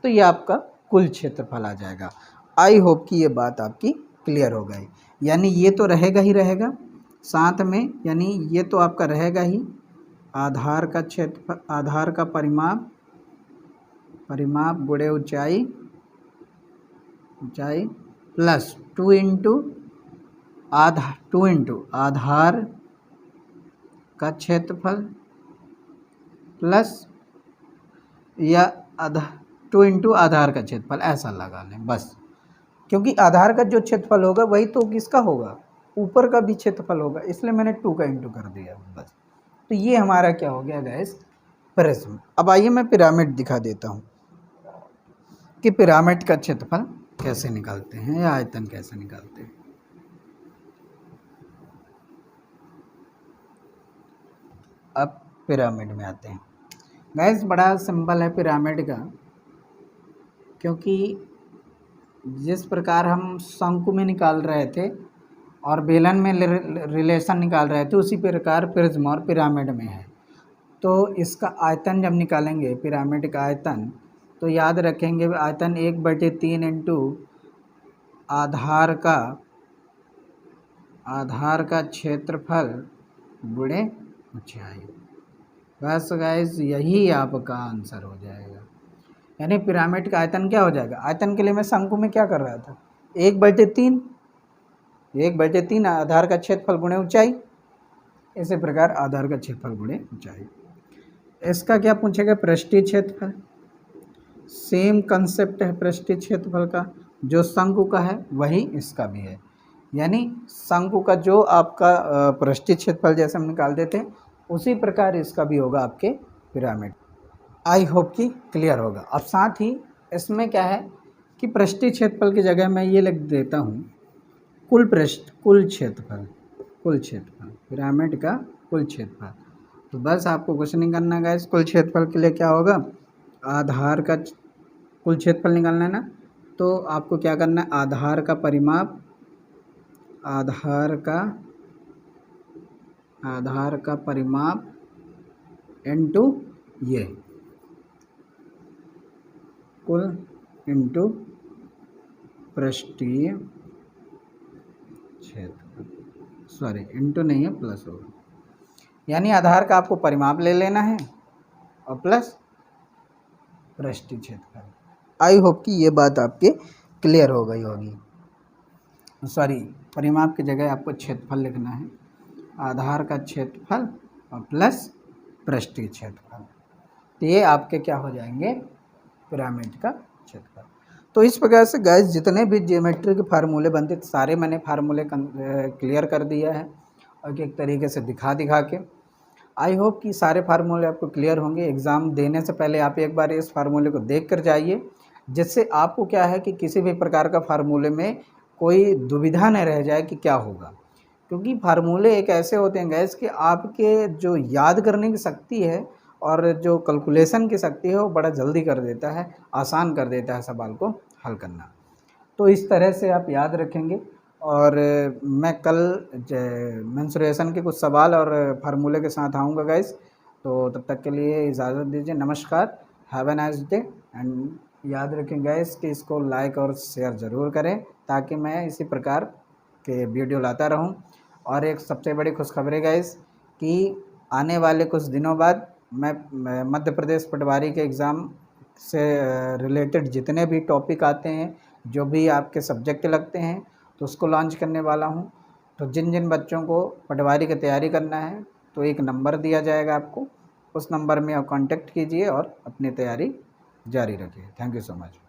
तो ये आपका कुल क्षेत्रफल आ जाएगा। आई होप कि ये बात आपकी क्लियर हो गई। यानी ये तो रहेगा ही रहेगा, साथ में यानी ये तो आपका रहेगा ही आधार का क्षेत्रफल, आधार का परिमाप, परिमाप गुणे ऊंचाई, ऊंचाई प्लस 2 इंटू आधार का क्षेत्रफल प्लस या 2 इंटू आधार का क्षेत्रफल, ऐसा लगा लें बस, क्योंकि आधार का जो क्षेत्रफल होगा वही तो किसका होगा? ऊपर का भी क्षेत्रफल होगा, इसलिए मैंने 2 का इंटू कर दिया बस। तो ये हमारा क्या हो गया गैस? प्रिज्म। अब आइए मैं पिरामिड दिखा देता हूँ। कि पिरामिड का क्षेत्रफल कैसे निकालते हैं या आयतन कैसे निकालते हैं। अब पिरामिड में आते हैं। गाइस बड़ा सिंपल है पिरामिड का, क्योंकि जिस प्रकार हम शंकु में निकाल रहे थे और बेलन में रिलेशन निकाल रहे थे, उसी प्रकार प्रिज्म और पिरामिड में है। तो इसका आयतन जब निकालेंगे पिरामिड का आयतन, तो याद रखेंगे आयतन 1/3 इंटू आधार का क्षेत्रफल गुणे ऊंचाई। बस गाइस यही आपका आंसर हो जाएगा। यानी पिरामिड का आयतन क्या हो जाएगा। आयतन के लिए मैं शंकु में क्या कर रहा था, 1/3 आधार का क्षेत्रफल गुणे ऊंचाई। इसी प्रकार आधार का क्षेत्रफल गुणे ऊंचाई। इसका क्या पूछेगा, पृष्ठीय क्षेत्रफल। सेम कंसेप्ट है पृष्ठीय क्षेत्रफल का, जो शंकु का है वही इसका भी है। यानी शंकु का जो आपका पृष्ठीय क्षेत्रफल जैसे हम निकालते थे, उसी प्रकार इसका भी होगा आपके पिरामिड। आई होप कि क्लियर होगा। अब साथ ही इसमें क्या है कि पृष्ठीय क्षेत्रफल की जगह मैं ये लिख देता हूँ कुल क्षेत्रफल पिरामिड का कुल क्षेत्रफल। तो बस आपको कुछ नहीं करना गाइस, कुल क्षेत्रफल के लिए क्या होगा, आधार का कुल क्षेत्रफल निकालना है ना। तो आपको क्या करना है, आधार का परिमाप इनटू ये कुल इनटू पृष्ठीय क्षेत्रफल, सॉरी इनटू नहीं है प्लस होगा। यानी आधार का आपको परिमाप ले लेना है और प्लस पृष्ठीय क्षेत्रफल। आई होप कि ये बात आपके क्लियर हो गई होगी। सॉरी, परिमाप की जगह आपको क्षेत्रफल लिखना है, आधार का क्षेत्रफल और प्लस पृष्ठीय क्षेत्रफल। तो ये आपके क्या हो जाएंगे, पिरामिड का क्षेत्रफल। तो इस प्रकार से गाइस जितने भी ज्योमेट्री के फार्मूले बनते सारे मैंने फार्मूले क्लियर कर दिया है और एक तरीके से दिखा के। आई होप कि सारे फार्मूले आपको क्लियर होंगे। एग्ज़ाम देने से पहले आप एक बार इस फार्मूले को देख कर जाइए, जिससे आपको क्या है कि किसी भी प्रकार का फार्मूले में कोई दुविधा न रह जाए कि क्या होगा। क्योंकि फार्मूले एक ऐसे होते हैं गैस कि आपके जो याद करने की शक्ति है और जो कैलकुलेशन की शक्ति है वो बड़ा जल्दी कर देता है, आसान कर देता है सवाल को हल करना। तो इस तरह से आप याद रखेंगे। और मैं कल मेंसुरेशन के कुछ सवाल और फार्मूले के साथ आऊँगा गाइस। तो तब तक के लिए इजाज़त दीजिए, नमस्कार, have a nice day. And याद रखें गाइस कि इसको लाइक और शेयर ज़रूर करें, ताकि मैं इसी प्रकार के वीडियो लाता रहूं। और एक सबसे बड़ी खुशखबरी गाइस कि आने वाले कुछ दिनों बाद मैं मध्य प्रदेश पटवारी के एग्ज़ाम से रिलेटेड जितने भी टॉपिक आते हैं, जो भी आपके सब्जेक्ट लगते हैं, तो उसको लॉन्च करने वाला हूं। तो जिन जिन बच्चों को पटवारी की तैयारी करना है, तो एक नंबर दिया जाएगा आपको, उस नंबर में आप कांटेक्ट कीजिए और अपनी तैयारी जारी रखिए। Thank you so much.